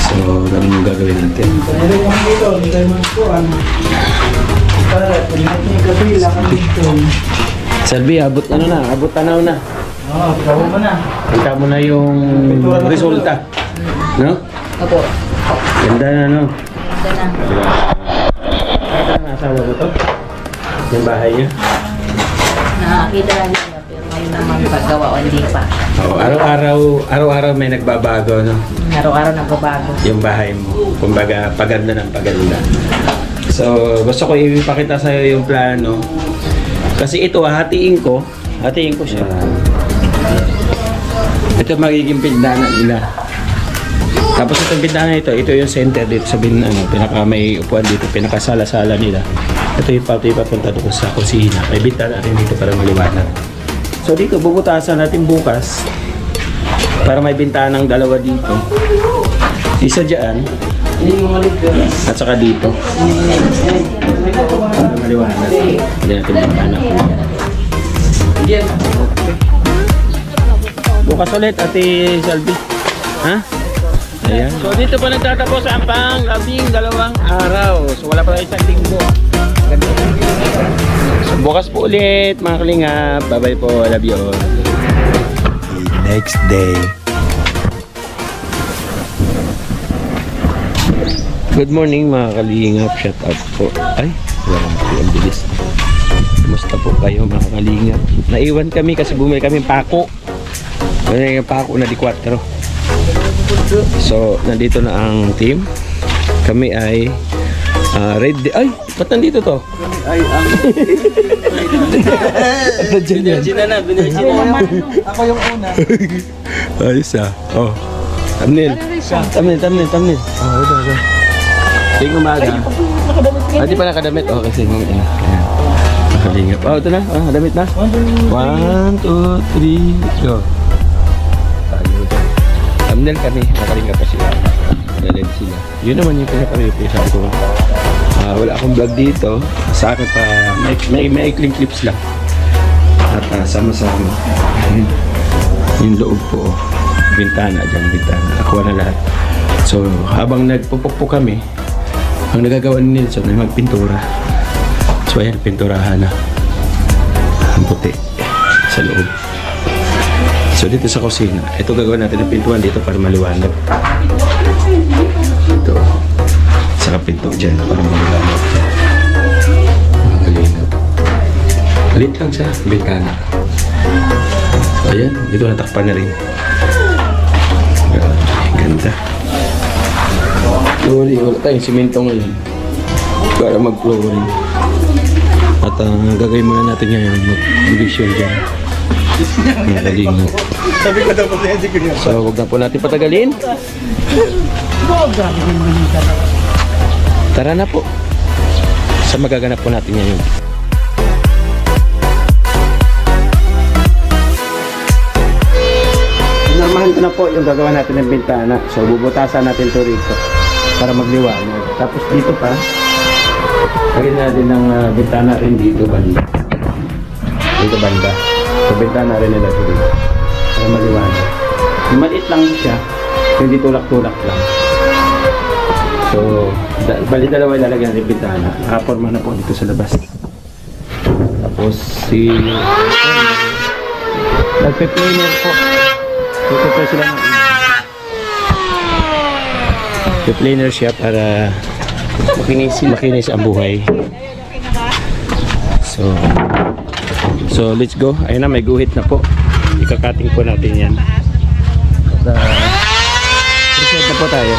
So, ganun yung gagawin natin. Salvi, abot ano na? Abot tanaw na. Oo, gawin mo na. Kita mo na yung resulta. No? Opo. Ganda na, no? Ganda na. Ang asawa ko to? Yung bahay niya? Nakakita lang nila pero ngayon naman paggawa o hindi pa. Oh, araw-araw may nagbabago, no? Araw-araw nagbabago. Yung bahay mo. Kumbaga, paganda ng paganda. So, gusto ko ipakita sa'yo yung plano. Kasi ito, hatiin ko siya. Ito magiging pindana nila. Tapos itong pindana ito yung center dito sa pinaka may upuan dito, pinakasala-sala nila. Ito yung papunta doon sa kusina. May bintana natin dito para maliwanag. So dito, bubutasan natin bukas para may bintana ng dalawa dito. Isa dyan. At saka dito. Para maliwanag. Hindi natin bintana. Bukas ulit, Ate Salvi. Ha? Ayan. So dito pa nagtatapos ang pang-labing-2 araw. So wala pa tayo isang linggo. So bukas po ulit mga kalingap. Bye bye po. I love you all. The next day. Good morning mga kalingap. Shout out po. Ay, wala naman po ang bilis. Kumusta po kayo mga kalingap? Naiwan kami kasi bumili kami pako. Bumili kami pako na di 4. So, nandito na ang team. Kami ay ready. Ay, ba't nandito to? Ay, binirsin na. Ako yung una. Ayos ah. Oh. Thumbnail. Oh, ito. Ting umaga. Di pa nakadamit. Oh, kasi mamaya. Nakalingap. Oh, ito na. Oh, damit na. 1, 2, 3, go. Thumbnail kami. Nakalingap pa sila. Nalend sila. Yun naman yung pinaka-review. Sabi ko, wala akong vlog dito. Sa akin pa, may maikling clips lang. At sama-sama. Yung loob po. Bintana dyan, bintana. Nakuha na lahat. So, habang nagpupukpo kami, ang nagagawa ni Nelson ay magpintura. So, ayan, pinturahan na. Ang puti sa loob. So, dito sa kusina, ito gagawin natin ng pintuan dito para maliwanag. Ito. Saka pinto dyan para maliwanag. Magalinaw. Malit lang siya, bintana. So, ayan, dito natakpan na rin. Ganda. Flooring, wala tayong simento ngayon para mag-flooring. At gagawin muna natin ngayon mag-division dyan. Magaling. Sabi ko daw po sa yan, So, huwag na po natin patagalin. Tara na po sa magaganap po natin ngayon. Pinarmahan ko na po yung gagawa natin ng bintana. So bubutasan natin to rito para magliwanag. Tapos dito pa, lagyan natin ng bintana rin dito banda. Dito banda. So bintana rin nila dito para maliwanag. Maliit lang siya, hindi tulak-tulak lang. So bali dalawa ilalagyan natin bintana. Nakaporma na po dito sa labas. Tapos si nagpe-planer po. Dito po sila ng nagpe-planer siya para makinis ang buhay. So let's go. Ayun na, may guhit na po. Ikakating po natin yan. At proceed na po tayo.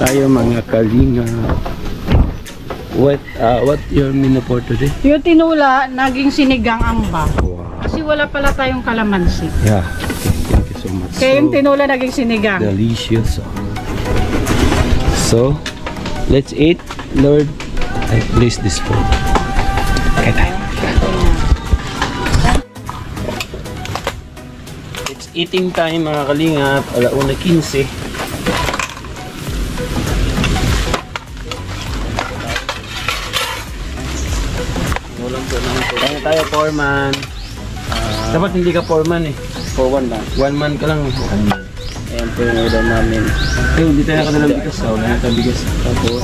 Tayo mga kalinga. What your menu for today? Yung tinula, naging sinigang amba. Wow. Kasi wala pala tayong kalamansi. Yeah. Thank you so much. Kaya yung tinula naging sinigang. Delicious. So, let's eat. Lord, I bless this food. Okay, tayo. It's eating time mga kalingap. 1:15. Kaya tayo foreman. Dapat hindi ka foreman eh. For 1 lang. 1 man ka lang. Ayan po yung order namin. Ay, hindi tayo nakadalang bigas. Wala na tayong bigas. Tapos,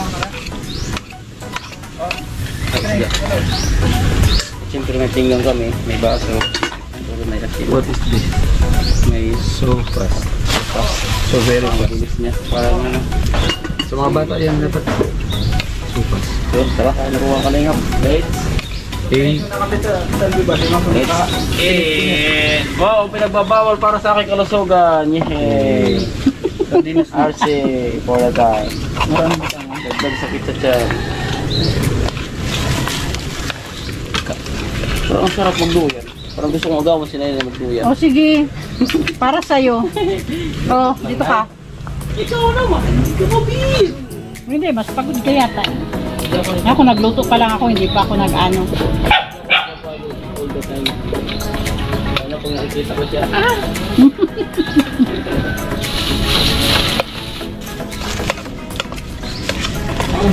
siyempre may pinggan kami, may baso, pero may asin. What is this? May So fast. So very fast. bilis niya. Parang ano. Sa mga bata yan dapat. So fast. So, tara, nakuha ka lang. Wow, pinagbabawal para sa aking kalusugan. Yehey. RC for a time. Maraming bitang. Dagdag sakit sa tiyan. Pero ang sarap magduyan. Parang gusto kong agawan sila na magduyan. O sige, para sa'yo. O, dito ka. Ikaw naman, hindi ka mabihis. Hindi, mas pagod ka yata. Ako nagluto pa lang ako, hindi pa ako nag-ano. All the time. Ano kung nakikita ko siya?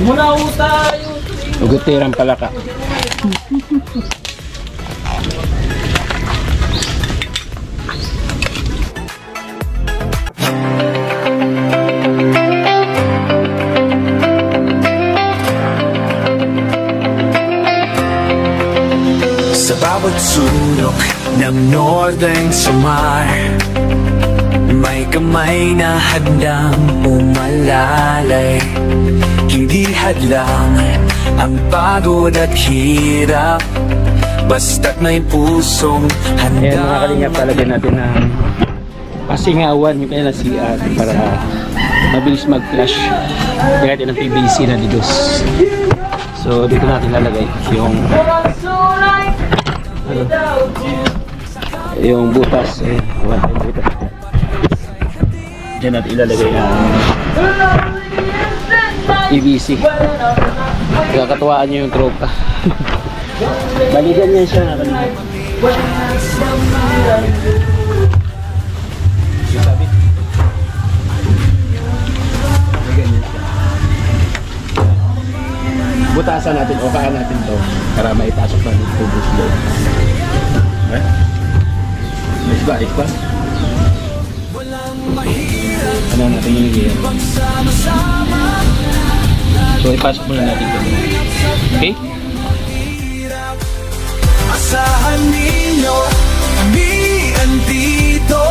Muna tayo. Ugutirang pala ka. Sa bawat sulok ng Northern Samar, may kamay na handang umalalay. Hindi hadlang ang pagod at hirap, basta't may pusong Ayan mga handang kalingap, talagyan natin ng pasingawan yung kanilang CR para mabilis mag-flash. Lagyan natin ng PVC na didos. So dito natin lalagay yung butas. Butas. Diyan natin ilalagay ang PVC. Kakatuwaan nyo yung tropa. Balikan niya siya na kanina. Sabit. Balikan niya siya. butasan natin o kaan natin to para maipasok natin ito buslo. Balik pa. Ano natin yung hihirap? So ipasok muna natin ito. Okay? Asahan ninyo, kami andito.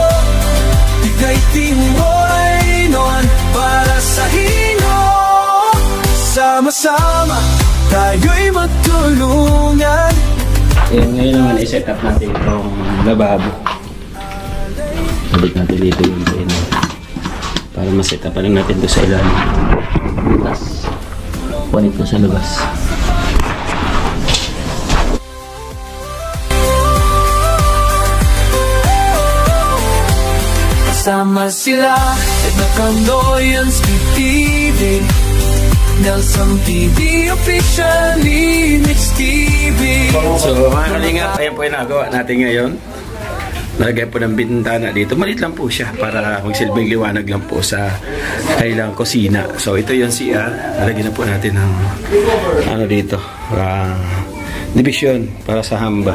Bigay timoy noon para sa inyo. Sama-sama, tayo'y magtulungan. Ngayon naman i-set up natin itong lababo. Sabit natin dito yung dito. Para ma-set up lang natin ito sa ilalim. Tapos, punit ko sa labas. Sama sila at Nakanoyans TV, Nelson TV officially, Mix TV. So mga kalingap, ayan po yung nagawa natin ngayon. Nalagay po ng bintana dito. Maliit lang po siya para magsilbing liwanag lang po sa kailang kusina. So ito yung CR. Nalagyan na po natin ng ano dito, division para sa hamba.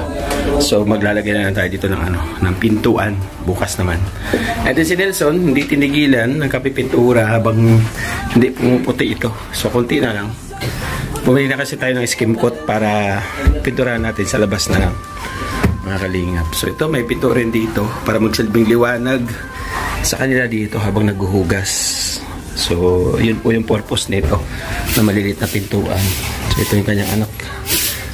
So maglalagay na lang tayo dito ng ano, ng pintuan bukas naman. At si Nelson hindi tinigilan ng kapipintura habang hindi pumuputi ito. So konti na lang. Bumili na kasi tayo ng skim coat para pinturahan natin sa labas na lang, mga kalingap. So ito may pinto rin dito para magsilbing liwanag sa kanila dito habang naghuhugas. So yun po yung purpose nito na maliliit na pintuan. So ito yung kanyang anak,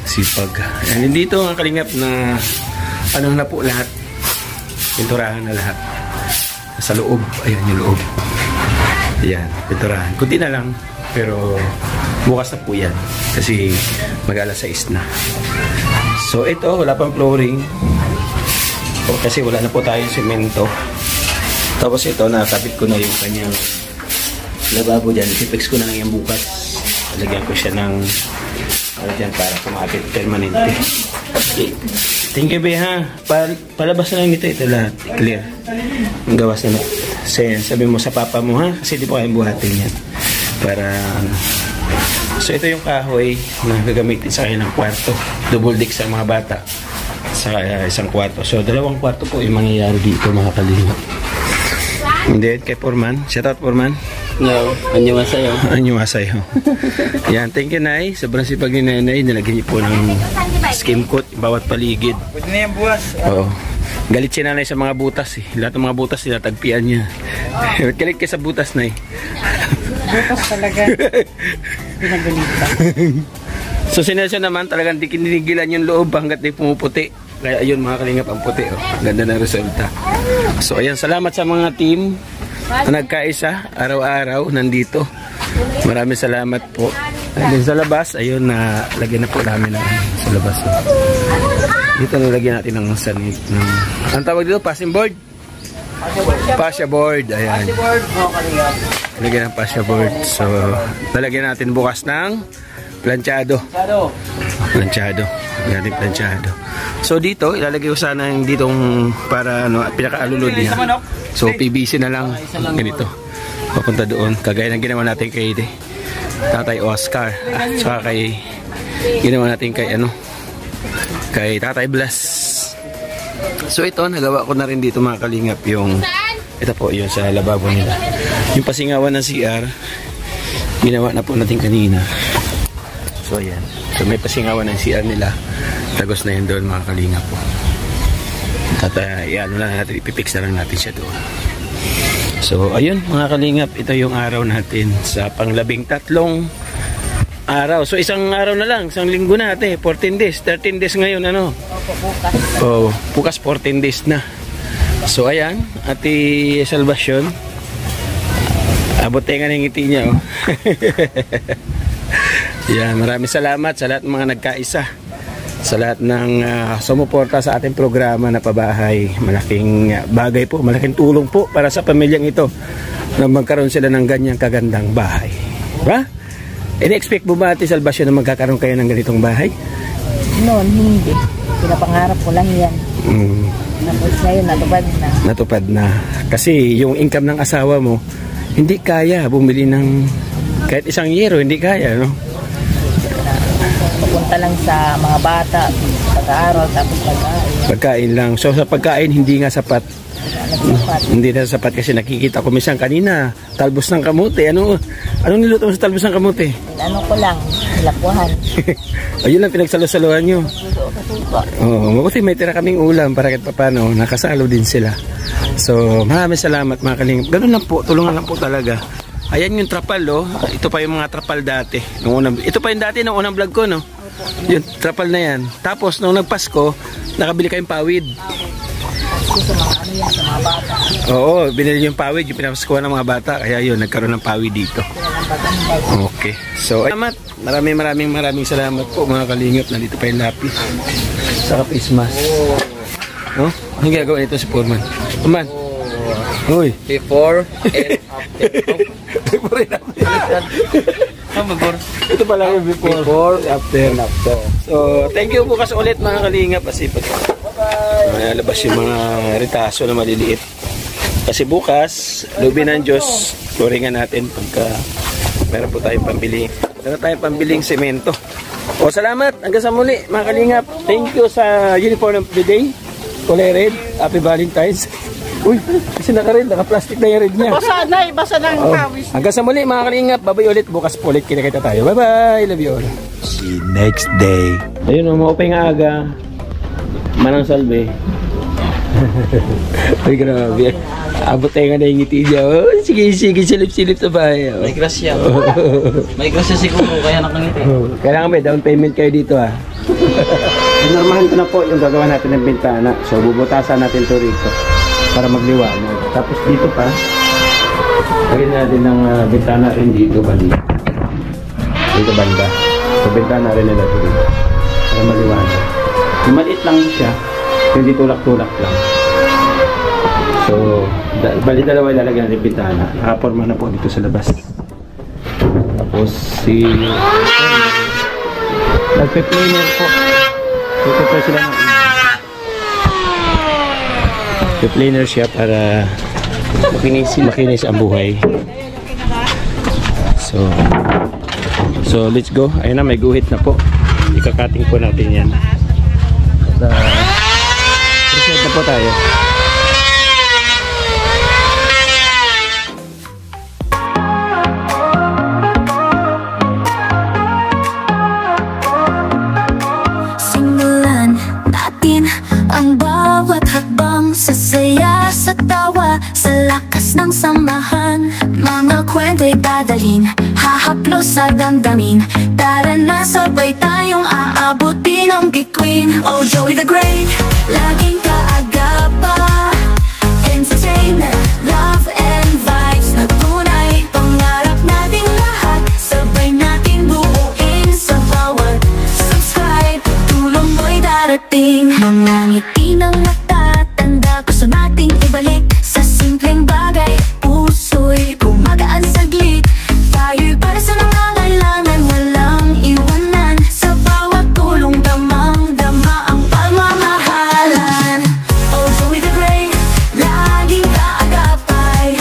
Sipag. And dito ang kalingap na ano na po lahat, pinturahan na lahat sa loob. Ayan yung loob, ayan, pinturahan. Kunti na lang pero bukas na po yan kasi mag-alas 6 na. So ito wala pang flooring kasi wala na po tayong semento. Tapos ito nakakabit ko na yung kanyang lababo dyan. Ipipix ko na lang yung bukas. Lagyan ko siya ng dyan para kumapit permanente. Okay. Thank you, be, ha. Palabas na lang nito. Ito lahat. Clear. Ang gawas na. Sabi mo sa papa mo, ha? Kasi di po kayong buhatin yan. Para so ito yung kahoy na gagamitin sa kanilang kwarto. Double deck sa mga bata sa isang kwarto. So 2 kwarto po yung mangyayari dito, mga kalingap. Hindi, kay Foreman. Shout out, Foreman. No, anyo masayo. Anyo masayo. Yan, thank you, Nay. Sobrang sipag ni Nanay. Nilagyan niyo po ng skim coat bawat paligid. Pwede na yung buwas. Oo. Galit si Nanay sa mga butas eh. Lahat ng mga butas tinatagpian niya. Galit ka sa butas, Nay. Butas talaga. Pinagalitan. So si Nelson naman talagang di kinigilan yung loob hanggat di pumuputi. Kaya ayun, mga kalingap, ang puti. Oh. Ganda ng resulta. So ayan, salamat sa mga team na nagkaisa araw-araw nandito. Maraming salamat po. And sa labas, ayun, na lagyan na po namin sa labas. Dito na lagyan natin ng sanit. Ang tawag dito, passing board? Pasya board. Ayan. Lagyan ng pasya board. So, lalagyan natin bukas ng planchado. Planchado. Lagyan natin planchado. So dito, ilalagay ko sana yung ditong para ano, pinaka-alulod niya. So PVC na lang ganito. Papunta doon. Kagaya ng ginawa natin kay Tatay Oscar. Saka kay ginawa natin kay ano, kay Tatay Blas. So ito, nagawa ko na rin dito, mga kalingap, yung ito po, yun sa lababo nila. Yung pasingawan ng CR, ginawa na po natin kanina. So ayan. So may pasingawan ng CR nila. Tagos na yun doon, mga kalingap po. At ano na natin, ipipix na lang natin siya doon. So ayun, mga kalingap, ito yung araw natin sa pang-13 araw. So isang araw na lang, isang linggo na ate, 14 days, 13 days ngayon, ano? Bukas. Oh, bukas 14 days na. So ayan, Ate Salvacion, abot tayo nga ng ngiti niya, oh. Yan, maraming salamat sa lahat ng mga nagkaisa, sa lahat ng sumuporta sa ating programa na pabahay. Malaking bagay po, malaking tulong po para sa pamilyang ito na magkaroon sila ng ganyang kagandang bahay. Diba? In-expect mo ba, Ate Salvacion, na magkakaroon kayo ng ganitong bahay? Noon, hindi. Pinapangarap ko lang yan. Tapos ngayon, natupad na. Natupad na. Kasi yung income ng asawa mo, hindi kaya bumili ng kahit isang yero, hindi kaya, no? pupunta lang sa mga bata, pag-aaral, tapos pagkain. Pagkain lang. So sa pagkain hindi nga sapat. Hindi na sapat kasi nakikita ko minsan kanina, talbos ng kamote. Anong niluto mo sa talbos ng kamote? Ano ko lang, lapuhan. Ayun lang pinagsalo-saluhan nyo. Oo, mabuti may tira kaming ulam para kahit paano, nakasalo din sila. So, maraming salamat mga kalingap. Ganun lang po, tulungan lang po talaga. Ayan yung trapal, oh. Ito pa yung mga trapal dati. Ito pa yung dati ng unang vlog ko, no? Yung trapal na yan. Tapos, nung nagpasko, nakabili kayong pawid. Sa mga ano yan, sa mga bata. Oo, binili yung pawid, yung pinapaskuhan ng mga bata. Kaya yun, nagkaroon ng pawid dito. Okay. So, salamat. Maraming salamat po mga kalingap. Nandito pa yung lapi. Saka face mask. No? Anong gagawin ito si Foreman? Foreman. Uy. Before and after. Before and after. Ito pala yung before and after. So, thank you bukas ulit mga kalingap. Kasi lalabas yung mga ritaso na maliliit. Kasi bukas, lubin ng Diyos, turingan natin pagka meron po tayong pambili. Meron tayong pambiling semento. O salamat, hanggang sa muli mga kalingap. Thank you sa uniform of the day. Kulay red, happy Valentine's. Uy, kasi naka-plastic na yung red niya. Basa ng pawis. Hanggang sa muli mga kalingap, babay ulit. Bukas po ulit, kita tayo. Bye bye, love you all. See next day. Ayun o, maupay nga aga. Manang salve. Ay, grabe. Abot tayo nga na yung ngiti niya. Oh, sige, silip-silip sa bahay. Oh. May grasya. May grasya siguro, kaya nakangiti. Oh, kailangan may down payment kayo dito ha. Normahan ko na po yung gagawa natin ng bintana. So, bubutasan natin ito rito para magliwanag. Tapos dito pa, lagyan natin ng bintana rin dito banda. Dito banda. So, bintana rin na natin dito para maliwanag. Yung maliit lang siya, hindi tulak-tulak lang. So, bali dalawa ilalagyan natin bintana. Nakaporma na po dito sa labas. Tapos si nagpe-planer po. Ito sila ng nagpe-planer siya para makinis ang buhay. So let's go. Ayun na, may guhit na po. Ikakating po natin yan. Preset na po tayo. Simulan natin ang bawat hakbang sa saya, sa tawa, sa lakas ng samahan. Mga kwento'y dadalhin, hahaplos sa damdamin. Tara na, sabay tayong aabutin ang bituin. Oh, Joey the Great, laging kaagapa. Entertainment, love and vibes na tunay. Pangarap nating lahat, sabay nating buuin. Sa bawat subscribe, tulong mo'y darating. Mga ngiti ng mata, tanda gusto nating ibalik. Sa simpleng bagay, puso'y gumagaan saglit. Tayo'y para sa nangangailangan, walang iwanan. Sa bawat tulong, damang-dama ang pagmamahalan. Oh, Joey the Great, laging kaagapay.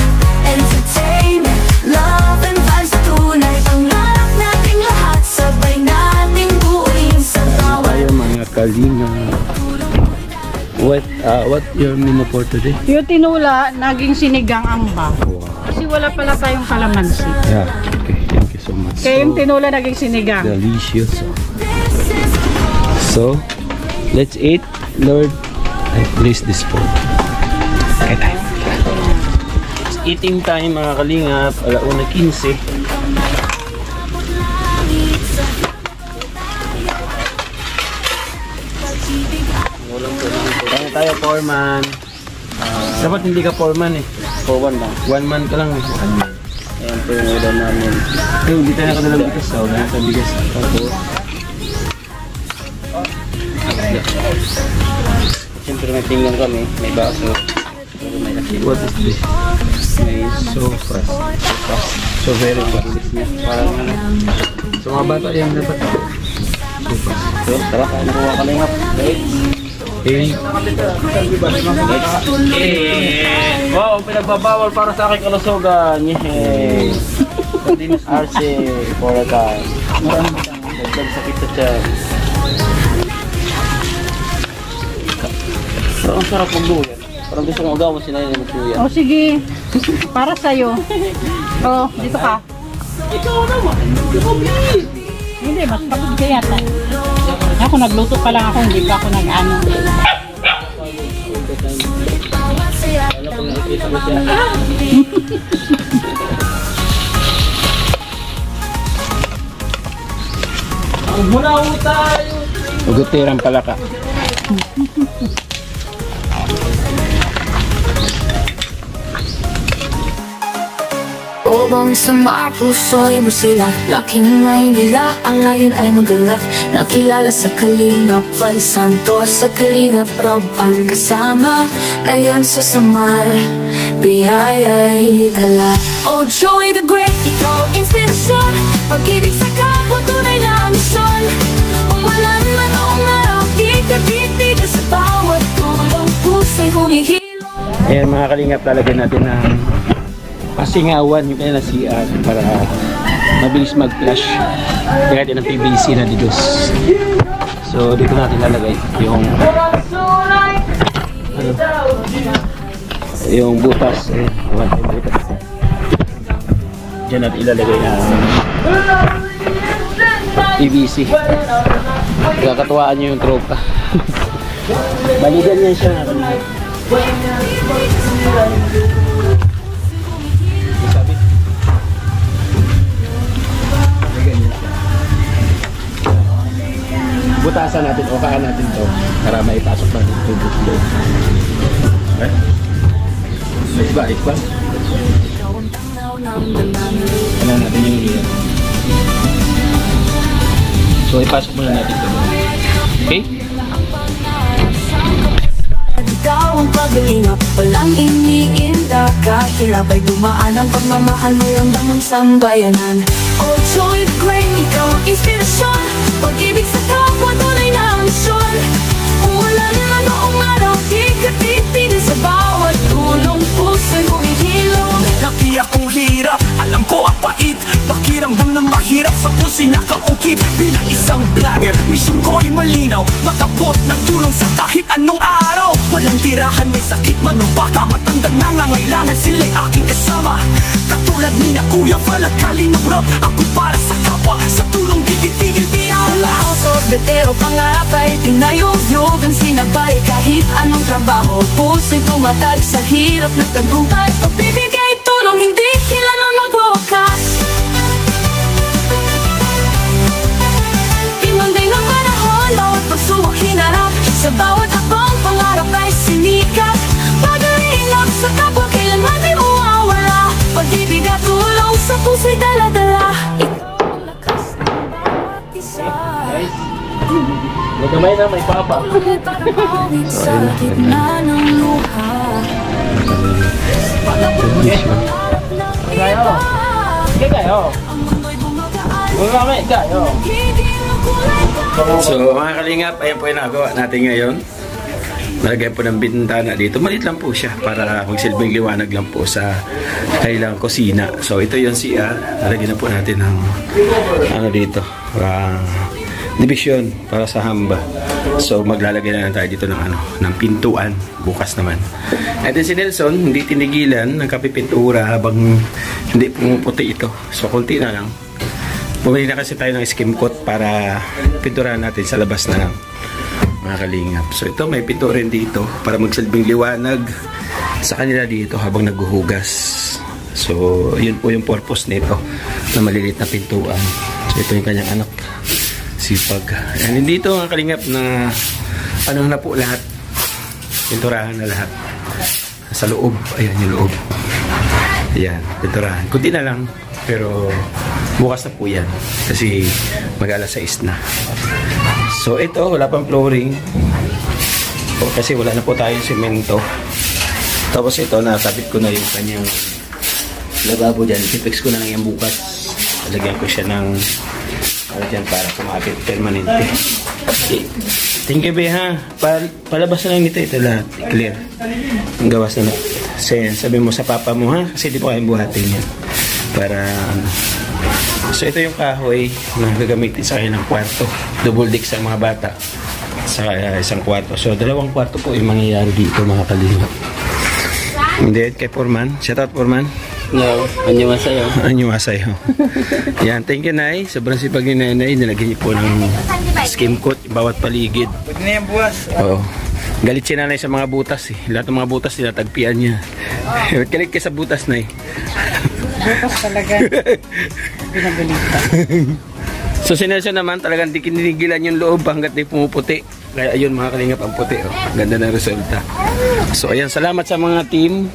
Entertainment, love and vibes na tunay. Pangarap nating lahat, sabay nating buuin. Sa bawat Tayo mga kalinga. What your menu for today? Yung tinula, naging sinigang ang ba. Kasi wala pala tayong kalamansi. Yeah, okay. Thank you so much. Kaya yung tinula naging sinigang. Delicious. So, let's eat. Lord, I bless this food. Okay tayo. It's eating time mga kalingap. 1:15. Tayo foreman. Dapat hindi ka foreman eh. For one lang. 1 month ka lang eh. Ayan po yung ulam namin. Ay, hindi tayo nakadalang bigas. So, lahat ng bigas. Siyempre may tingnan kami, may baso. What is this? May Sofa. So very fast. parang ano. So mga bata yung dapat. Sofa. So, tara, kain ko ka kalingap. Okay. Wow, pinagbabawal para sa aking kalusugan. Yehey. Continuous RC for a guy. Dagdag sakit sa tiyan. Pero ang sarap magduyan. Parang gusto kong agawan si Nanay magduyan. O sige, para sa'yo. O, dito ka. Ikaw naman. Hindi, mas pagod ka yata. Ako nagluto pa lang ako, hindi pa ako nag-ano. Ang munaw tayo. Ugutiran pala ka. Obang sa mga puso'y mo sila Laking Maynila, ang ngayon ay magalak Nakilala sa Kalingap Fly Santos sa Kalingap Rob ang kasama Ngayon sa Samar, biyaya'y dala Oh Joey the Great, ikaw ang inspirasyon Pag-ibig sa kapwa, tunay na misyon Umulan man o umaraw, di ka titigil sa bawat tulong puso'y humihilo. Ayan mga kalingap, lalagyan natin ng pasingawan yung kanya na CR para mabilis mag-flush. Lagyan natin ng PVC na didos. So dito natin lalagay yung yung butas. Diyan natin ilalagay na PVC. Kakatuwaan nyo yung tropa. Baligan niya siya. Butasan natin o kaan natin to para maipasok natin ito dito. Okay? Balik ba? Ano natin yung iyan. So ipasok muna natin ito. Okay? Ikaw ang pag-iingat, walang iniinda Kahirap ay dumaan ang pagmamahal mo yung damang sambayanan Oh Joey the Great, ikaw ang inspirasyon Pag-ibig sa kapwa, tunay na misyon Umulan man o umaraw, di ka titigil sa bawat tulong puso'y humihilom Laki akong hirap, alam ko ang pait Pakiramdam ng mahirap sa puso'y nakaungkit Bilang isang vlogger, mission ko ay malinaw Makabot ng tulong sa kahit anong araw Walang tirahan, may sakit man o baka matandang nangangailangan sila'y aking kasama Katulad ni na Kuya Valag Kalingap Rob Ako para sa kapwa, sa tulong di titigil bihala Sorbetero pangarap ay tinayog-yog ang sinabay Kahit anong trabaho, puso'y tumatag sa hirap ng tagumpay Pagbibigay tulong, hindi kailangan magwakas Imanday ng panahon, bawat pagsubok hinarap Sa bawat hakbang, pangarap ay sinikap Pag-iingat sa kapwa, kailanman di mawawala Pag-ibig at tulong sa puso'y dala-dala Ikaw ang lakas ng bawat isa Magamay na, may papa. Sa gitna ng luha Kayo. Sige kayo. Magamay kayo. So mga kalingap, ayan po yung nagawa natin ngayon. Nalagyan po ng bintana dito. Maliit lang po siya para magsilbing liwanag lang po sa kailang kusina. So ito yung CR. Nalagyan na po natin ng ano dito. Division para sa hamba. So maglalagay na lang tayo dito ng ano, ng pintuan bukas naman. At then si Nelson hindi tinigilan ng kapipintura habang hindi pumuputi ito. So konti na lang. Bumili na kasi tayo ng skim coat para pinturahan natin sa labas na mga kalingap. So ito may pinto rin dito para magsilbing liwanag sa kanila dito habang naghuhugas. So yun po yung purpose nito na maliliit na pintuan. So ito yung kanyang anak. Sipag. And dito ang kalingap na ano na po lahat. Pinturahan na lahat. Sa loob. Ayan yung loob. Ayan. Pinturahan. Kunti na lang. Pero bukas na po yan. Kasi mag-alas 6 na. So ito wala pang flooring. Kasi wala na po tayong semento. Tapos ito nakabit ko na yung kanyang lababo dyan. Ipipix ko na lang yung bukas. Lagyan ko siya ng dyan para kumapit permanente. Okay. Thank you, ha. Palabas na lang nito. Ito lahat. Clear. Ang gawas na. Sabi mo sa papa mo, ha? Kasi di po kayong buhatin yan. Para So ito yung kahoy na gagamitin sa kanilang kwarto. Double deck sa mga bata sa isang kwarto. So 2 kwarto po yung mangyayari dito mga kalingap. And then kay Foreman. Shout out Foreman. No, annyeonghaseyo. Annyeonghaseyo. Yan, thank you Nay. Sobrang sipag ni Nanay. Nilagyan niyo po ng skim coat bawat paligid. Pwede na yung buwas. Oo. Galit si Nanay sa mga butas eh. Lahat ng mga butas tinatagpian niya. Galit ka sa butas Nay. Bukas talaga. Pinagalita. So si Nelson naman talagang di kinigilan yung loob hanggat di pumuputi. Kaya ayun mga kalingap ang puti. Oh. Ganda ng resulta. So ayan, salamat sa mga team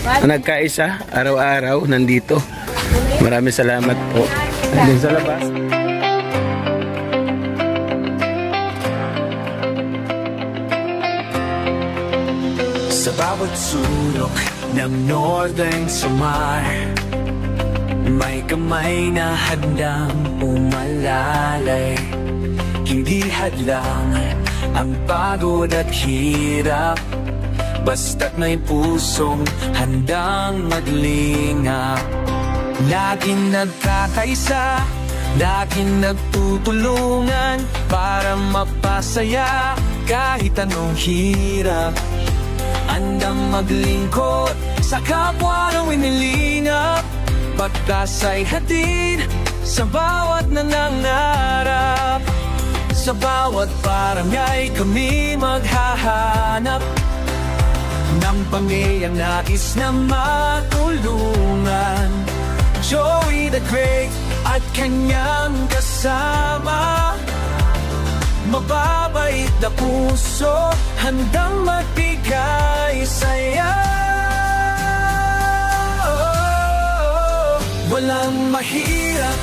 na nagkaisa araw-araw nandito. Maraming salamat po. Andun sa labas. Sa bawat sulok ng Northern Samar, may kamay na handang umalalay. Hindi hadlang ang pagod at hirap, basta't may pusong handang maglingap. Laging nagkakaisa, laging nagtutulungan para mapasaya kahit anong hirap. Andang maglingkod sa kapwa ng inilingap, pagkas ay hatid sa bawat nangangarap. Sa bawat barangay kami maghahanap ng pamilyang nais na matulungan. Joey the Great at kanyang kasama, mababait na puso, handang magbigay saya. Walang mahirap